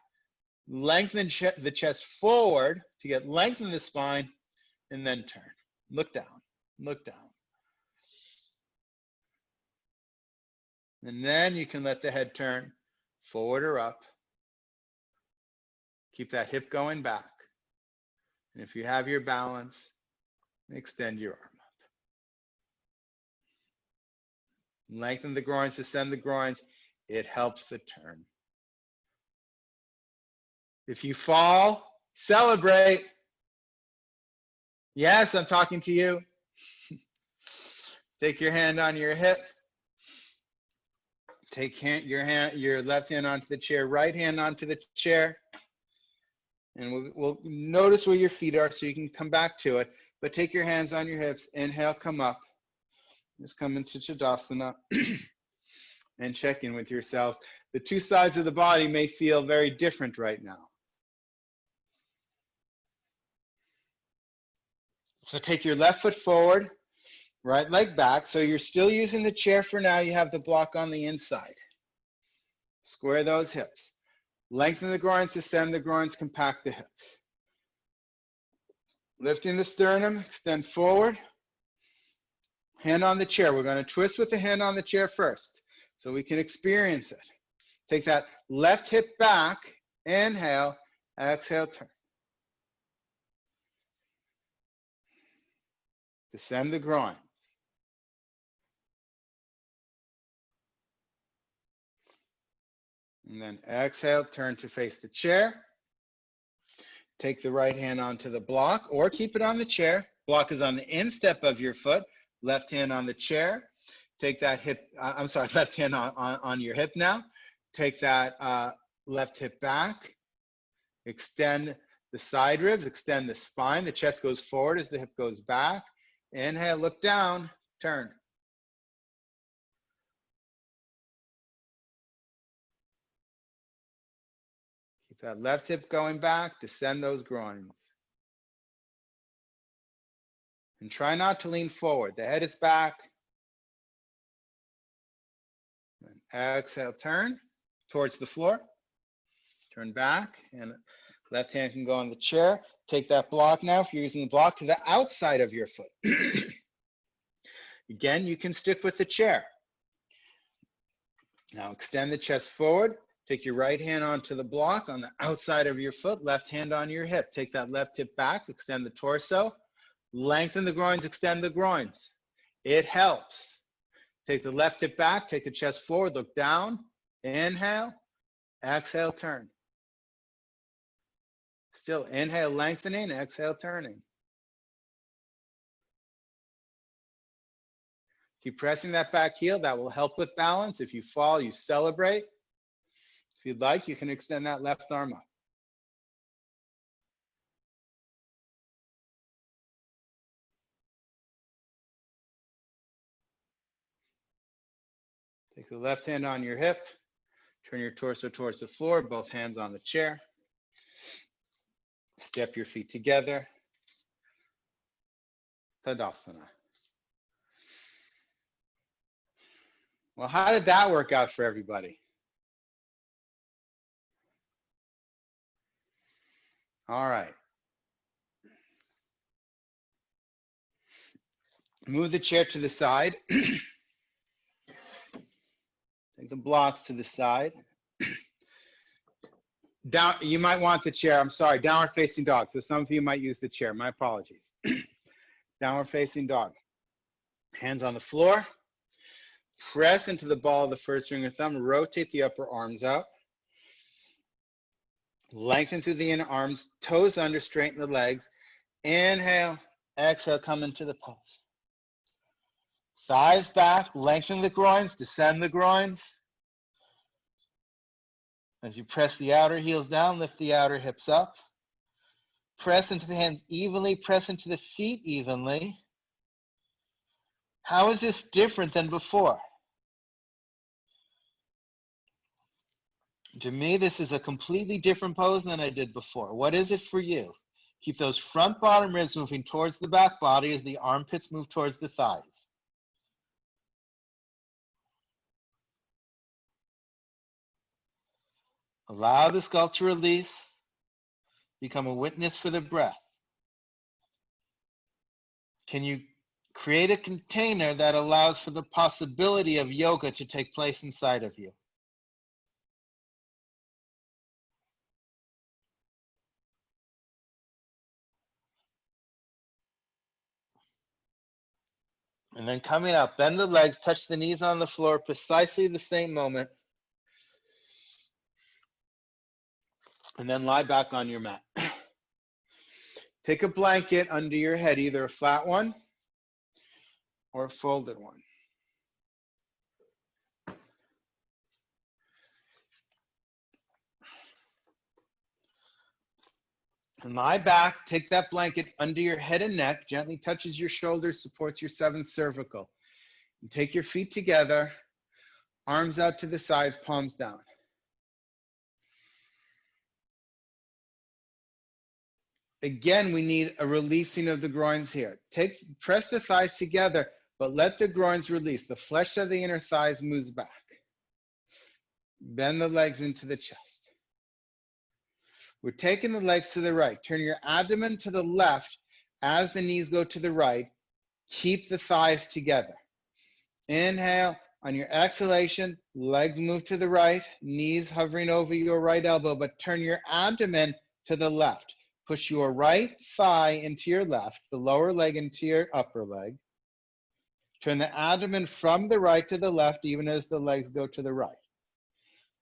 lengthen the chest forward to get length in the spine, and then turn. Look down, look down. And then you can let the head turn forward or up. Keep that hip going back. And if you have your balance, extend your arm up. Lengthen the groins, descend the groins. It helps the turn. If you fall, celebrate. Yes, I'm talking to you. Take your hand on your hip. Take your left hand onto the chair, right hand onto the chair. And we'll notice where your feet are so you can come back to it. But take your hands on your hips. Inhale, come up. Just come into Tadasana and check in with yourselves. The two sides of the body may feel very different right now. So take your left foot forward. Right leg back, so you're still using the chair for now. You have the block on the inside. Square those hips. Lengthen the groins, descend the groins, compact the hips. Lifting the sternum, extend forward. Hand on the chair. We're going to twist with the hand on the chair first so we can experience it. Take that left hip back. Inhale, exhale, turn. Descend the groin. And then exhale, turn to face the chair. Take the right hand onto the block or keep it on the chair. Block is on the instep of your foot. Left hand on the chair. Take that left hand on your hip now. Take that left hip back. Extend the side ribs, extend the spine. The chest goes forward as the hip goes back. Inhale, look down, turn. Keep that left hip going back, descend those groins. And try not to lean forward. The head is back. And exhale, turn towards the floor. Turn back, and left hand can go on the chair. Take that block now, if you're using the block, to the outside of your foot. Again, you can stick with the chair. Now extend the chest forward. Take your right hand onto the block on the outside of your foot, left hand on your hip. Take that left hip back, extend the torso. Lengthen the groins, extend the groins. It helps. Take the left hip back, take the chest forward, look down. Inhale, exhale, turn. Still inhale, lengthening, exhale, turning. Keep pressing that back heel. That will help with balance. If you fall, you celebrate. If you'd like, you can extend that left arm up. Take the left hand on your hip. Turn your torso towards the floor, both hands on the chair. Step your feet together. Tadasana. Well, how did that work out for everybody? All right. Move the chair to the side. Take the blocks to the side. Down, you might want the chair. I'm sorry, downward facing dog. So some of you might use the chair. My apologies. Downward facing dog. Hands on the floor. Press into the ball of the first finger thumb. Rotate the upper arms out. Lengthen through the inner arms. Toes under, straighten the legs. Inhale, exhale, come into the pulse. Thighs back, lengthen the groins, descend the groins. As you press the outer heels down, lift the outer hips up. Press into the hands evenly, press into the feet evenly. How is this different than before? To me, this is a completely different pose than I did before. What is it for you? Keep those front bottom ribs moving towards the back body as the armpits move towards the thighs. Allow the skull to release. Become a witness for the breath. Can you create a container that allows for the possibility of yoga to take place inside of you? And then coming up, bend the legs, touch the knees on the floor, precisely the same moment. And then lie back on your mat. Take a blanket under your head, either a flat one or a folded one. And lie back, take that blanket under your head and neck, gently touches your shoulders, supports your seventh cervical. And take your feet together, arms out to the sides, palms down. Again, we need a releasing of the groins here. Press the thighs together, but let the groins release. The flesh of the inner thighs moves back. Bend the legs into the chest. We're taking the legs to the right. Turn your abdomen to the left as the knees go to the right. Keep the thighs together. Inhale. On your exhalation, legs move to the right, knees hovering over your right elbow, but turn your abdomen to the left. Push your right thigh into your left, the lower leg into your upper leg. Turn the abdomen from the right to the left, even as the legs go to the right.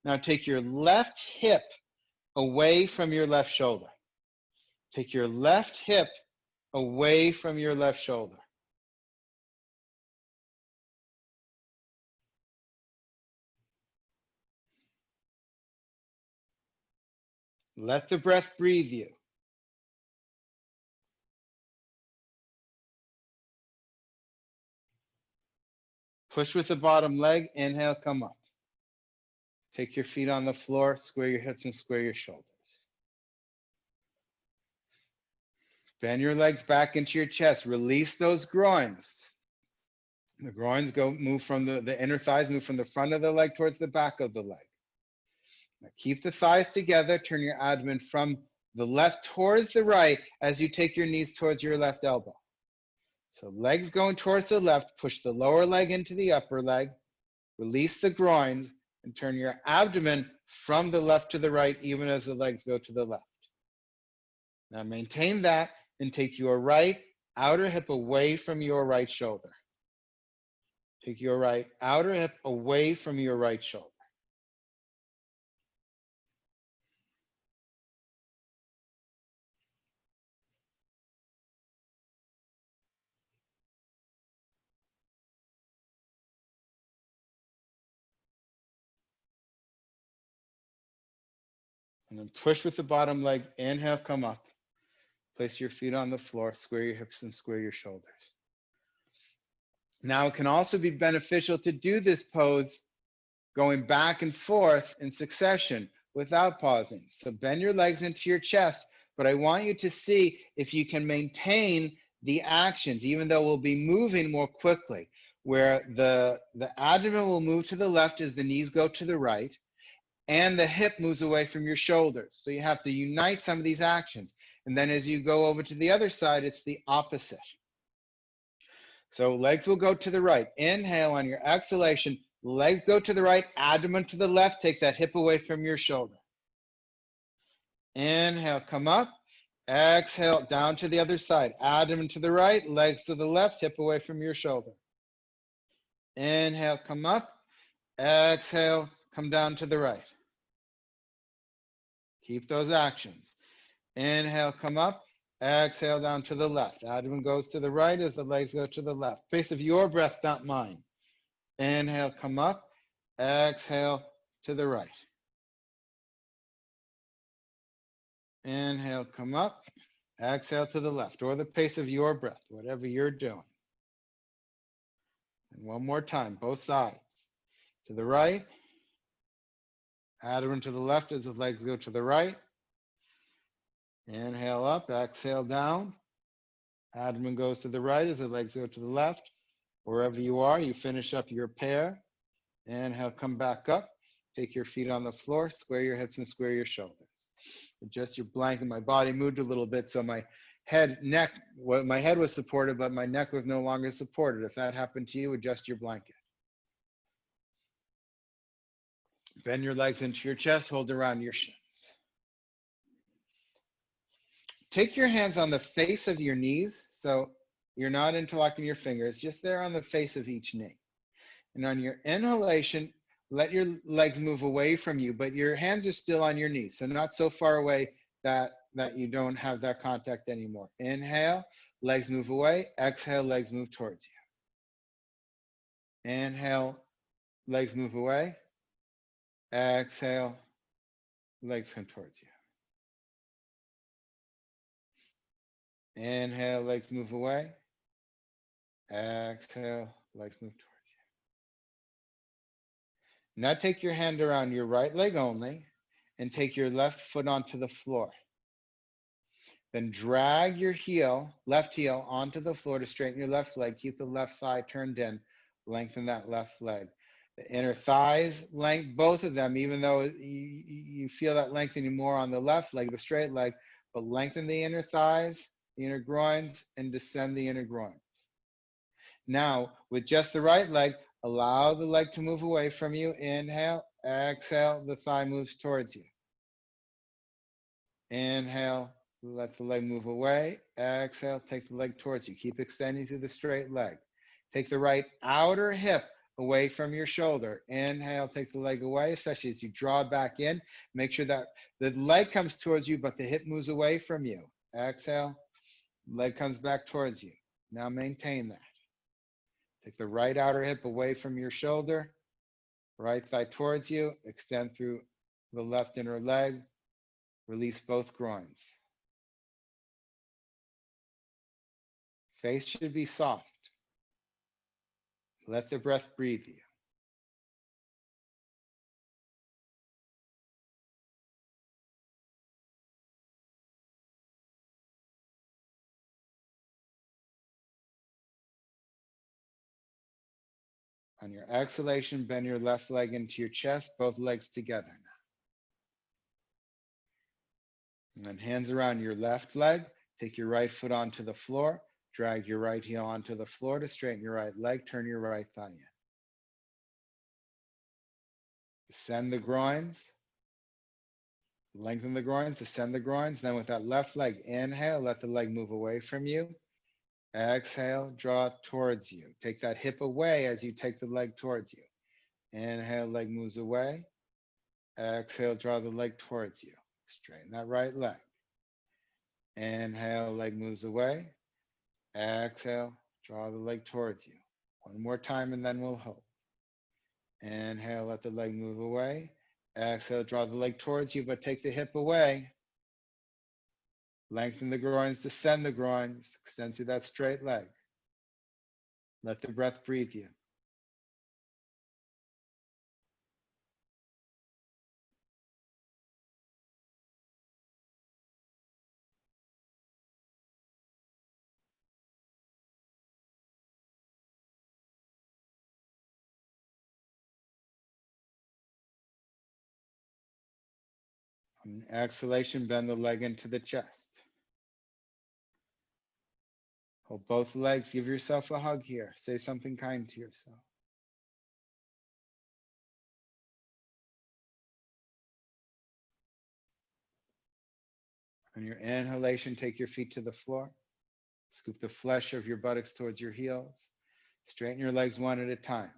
Now take your left hip away from your left shoulder. Take your left hip away from your left shoulder. Let the breath breathe you. Push with the bottom leg, inhale, come up. Take your feet on the floor, square your hips and square your shoulders. Bend your legs back into your chest, release those groins. The groins move from the inner thighs, move from the front of the leg towards the back of the leg. Now keep the thighs together, turn your abdomen from the left towards the right as you take your knees towards your left elbow. So legs going towards the left, push the lower leg into the upper leg, release the groins, and turn your abdomen from the left to the right, even as the legs go to the left. Now maintain that and take your right outer hip away from your right shoulder. Take your right outer hip away from your right shoulder. And then push with the bottom leg. Inhale, come up. Place your feet on the floor, square your hips and square your shoulders. Now, it can also be beneficial to do this pose going back and forth in succession without pausing. So bend your legs into your chest, but I want you to see if you can maintain the actions, even though we'll be moving more quickly, where the abdomen will move to the left as the knees go to the right, and the hip moves away from your shoulders. So you have to unite some of these actions. And then as you go over to the other side, it's the opposite. So legs will go to the right. Inhale on your exhalation. Legs go to the right, abdomen to the left. Take that hip away from your shoulder. Inhale, come up. Exhale, down to the other side. Abdomen to the right, legs to the left, hip away from your shoulder. Inhale, come up. Exhale, come down to the right. Keep those actions. Inhale, come up. Exhale, down to the left. Abdomen goes to the right as the legs go to the left. Pace of your breath, not mine. Inhale, come up. Exhale, to the right. Inhale, come up. Exhale to the left, or the pace of your breath, whatever you're doing. And one more time, both sides. To the right. Abdomen to the left as the legs go to the right. Inhale up, exhale down. Abdomen goes to the right as the legs go to the left. Wherever you are, you finish up your pair. Inhale, come back up. Take your feet on the floor, square your hips and square your shoulders. Adjust your blanket. My body moved a little bit, so my head was supported, but my neck was no longer supported. If that happened to you, adjust your blanket. Bend your legs into your chest, hold around your shins. Take your hands on the face of your knees, so you're not interlocking your fingers, just there on the face of each knee. And on your inhalation, let your legs move away from you, but your hands are still on your knees, so not so far away that you don't have that contact anymore. Inhale, legs move away. Exhale, legs move towards you. Inhale, legs move away. Exhale, legs come towards you. Inhale, legs move away. Exhale, legs move towards you. Now take your hand around your right leg only and take your left foot onto the floor. Then drag your left heel onto the floor to straighten your left leg. Keep the left thigh turned in. Lengthen that left leg. The inner thighs, length, both of them, even though you feel that lengthening more on the left leg, the straight leg, but lengthen the inner thighs, the inner groins, and descend the inner groins. Now, with just the right leg, allow the leg to move away from you. Inhale, exhale, the thigh moves towards you. Inhale, let the leg move away. Exhale, take the leg towards you. Keep extending through the straight leg. Take the right outer hip away from your shoulder. Inhale, take the leg away, especially as you draw back in. Make sure that the leg comes towards you, but the hip moves away from you. Exhale, leg comes back towards you. Now maintain that. Take the right outer hip away from your shoulder. Right thigh towards you. Extend through the left inner leg. Release both groins. Face should be soft. Let the breath breathe you. On your exhalation, bend your left leg into your chest, both legs together now. And then hands around your left leg. Take your right foot onto the floor. Drag your right heel onto the floor to straighten your right leg. Turn your right thigh in. Descend the groins. Lengthen the groins, descend the groins. Then with that left leg, inhale, let the leg move away from you. Exhale, draw it towards you. Take that hip away as you take the leg towards you. Inhale, leg moves away. Exhale, draw the leg towards you. Straighten that right leg. Inhale, leg moves away. Exhale, draw the leg towards you. One more time and then we'll hold. Inhale, let the leg move away. Exhale, draw the leg towards you, but take the hip away. Lengthen the groins, descend the groins, extend through that straight leg. Let the breath breathe you. On exhalation, bend the leg into the chest. Hold both legs, give yourself a hug here. Say something kind to yourself. On your inhalation, take your feet to the floor. Scoop the flesh of your buttocks towards your heels. Straighten your legs one at a time.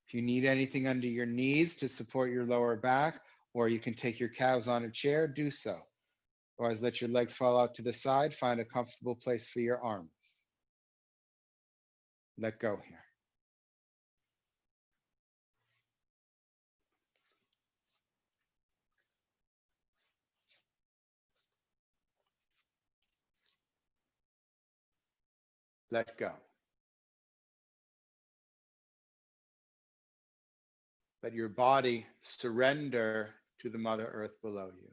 If you need anything under your knees to support your lower back, or you can take your calves on a chair, do so. Otherwise, let your legs fall out to the side. Find a comfortable place for your arms. Let go here. Let go. Let your body surrender to the Mother Earth below you.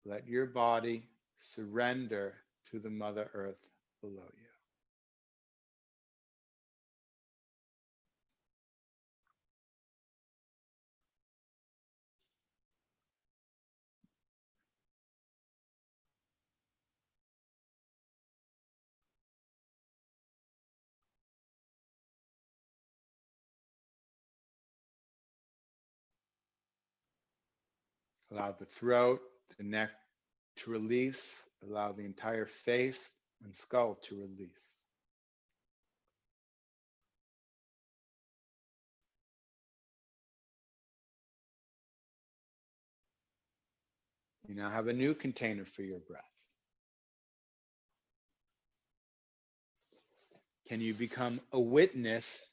Let your body surrender to the Mother Earth below you. Allow the throat, the neck to release. Allow the entire face and skull to release. You now have a new container for your breath. Can you become a witness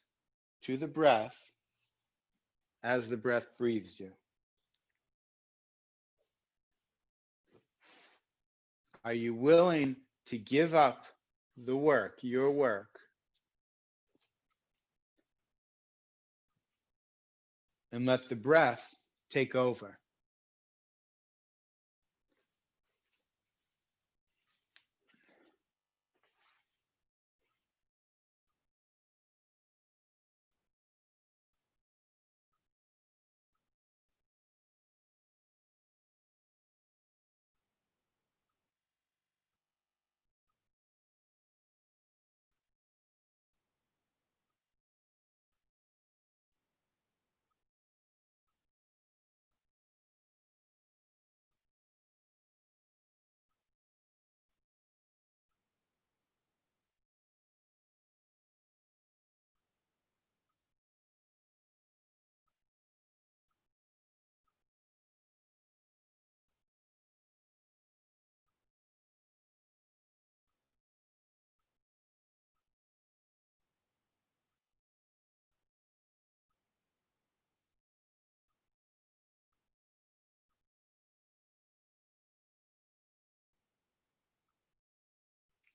to the breath as the breath breathes you? Are you willing to give up the work, your work, and let the breath take over?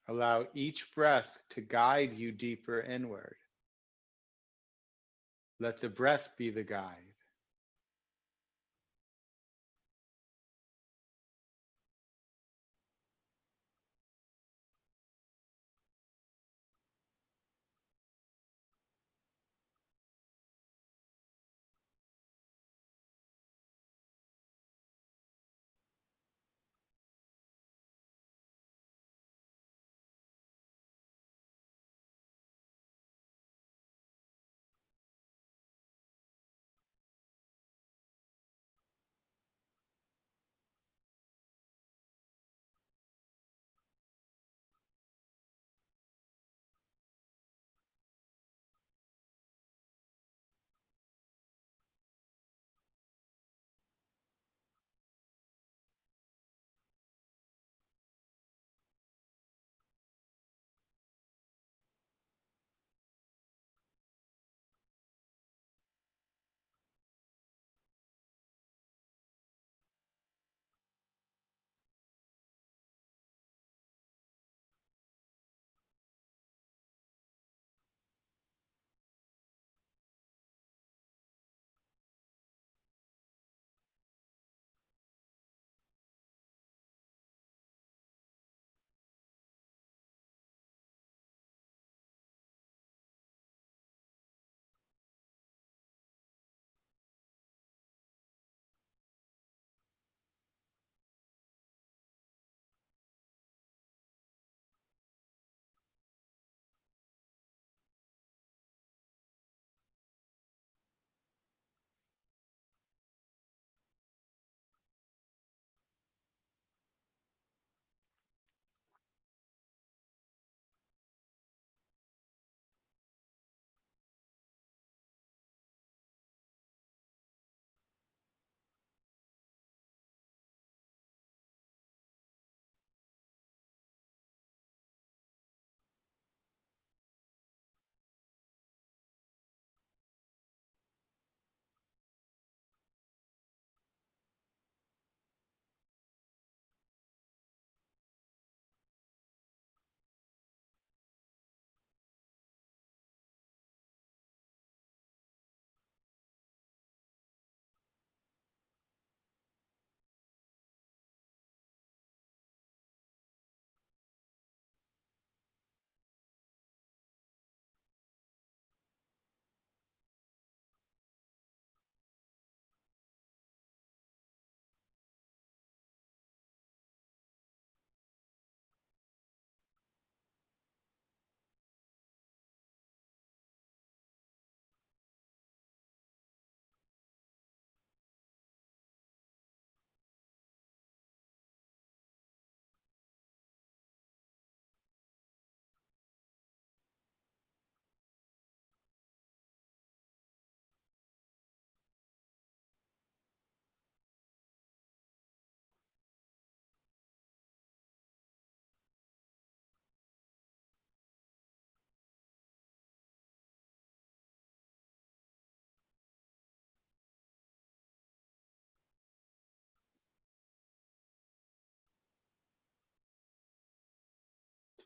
Allow each breath to guide you deeper inward. Let the breath be the guide.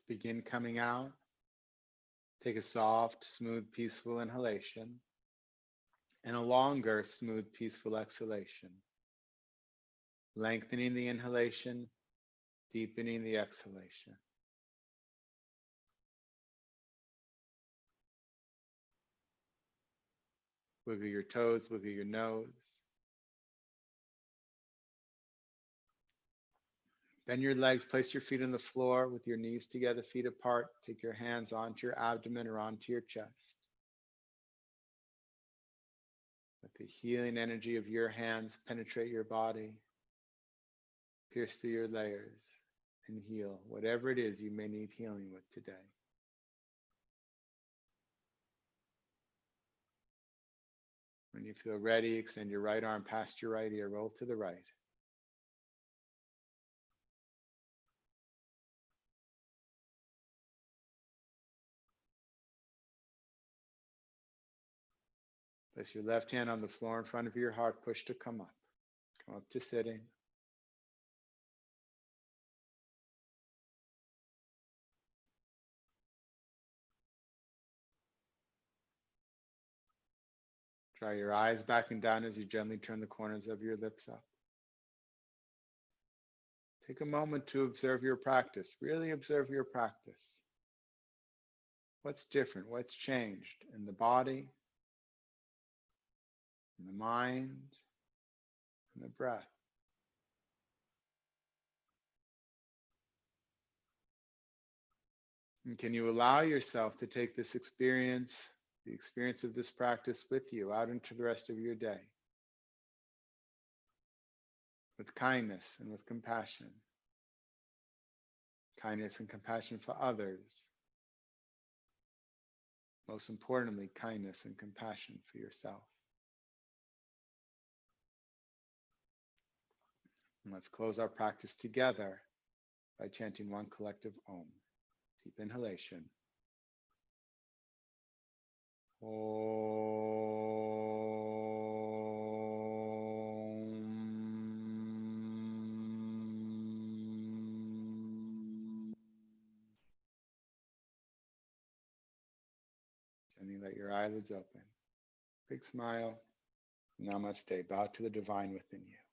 begin coming out. Take a soft, smooth, peaceful inhalation and a longer, smooth, peaceful exhalation. Lengthening the inhalation, deepening the exhalation. Wiggle your toes, wiggle your nose. Bend your legs, place your feet on the floor with your knees together, feet apart. Take your hands onto your abdomen or onto your chest. Let the healing energy of your hands penetrate your body, pierce through your layers, and heal whatever it is you may need healing with today. When you feel ready, extend your right arm past your right ear, roll to the right. Place your left hand on the floor in front of your heart, push to come up. Come up to sitting. Draw your eyes back and down as you gently turn the corners of your lips up. Take a moment to observe your practice. Really observe your practice. What's different? What's changed in the body, in the mind, in the breath? And can you allow yourself to take this experience, the experience of this practice with you out into the rest of your day? With kindness and with compassion. Kindness and compassion for others. Most importantly, kindness and compassion for yourself. And let's close our practice together by chanting one collective Om. Deep inhalation. Om. Gently let your eyelids open. Big smile. Namaste. Bow to the divine within you.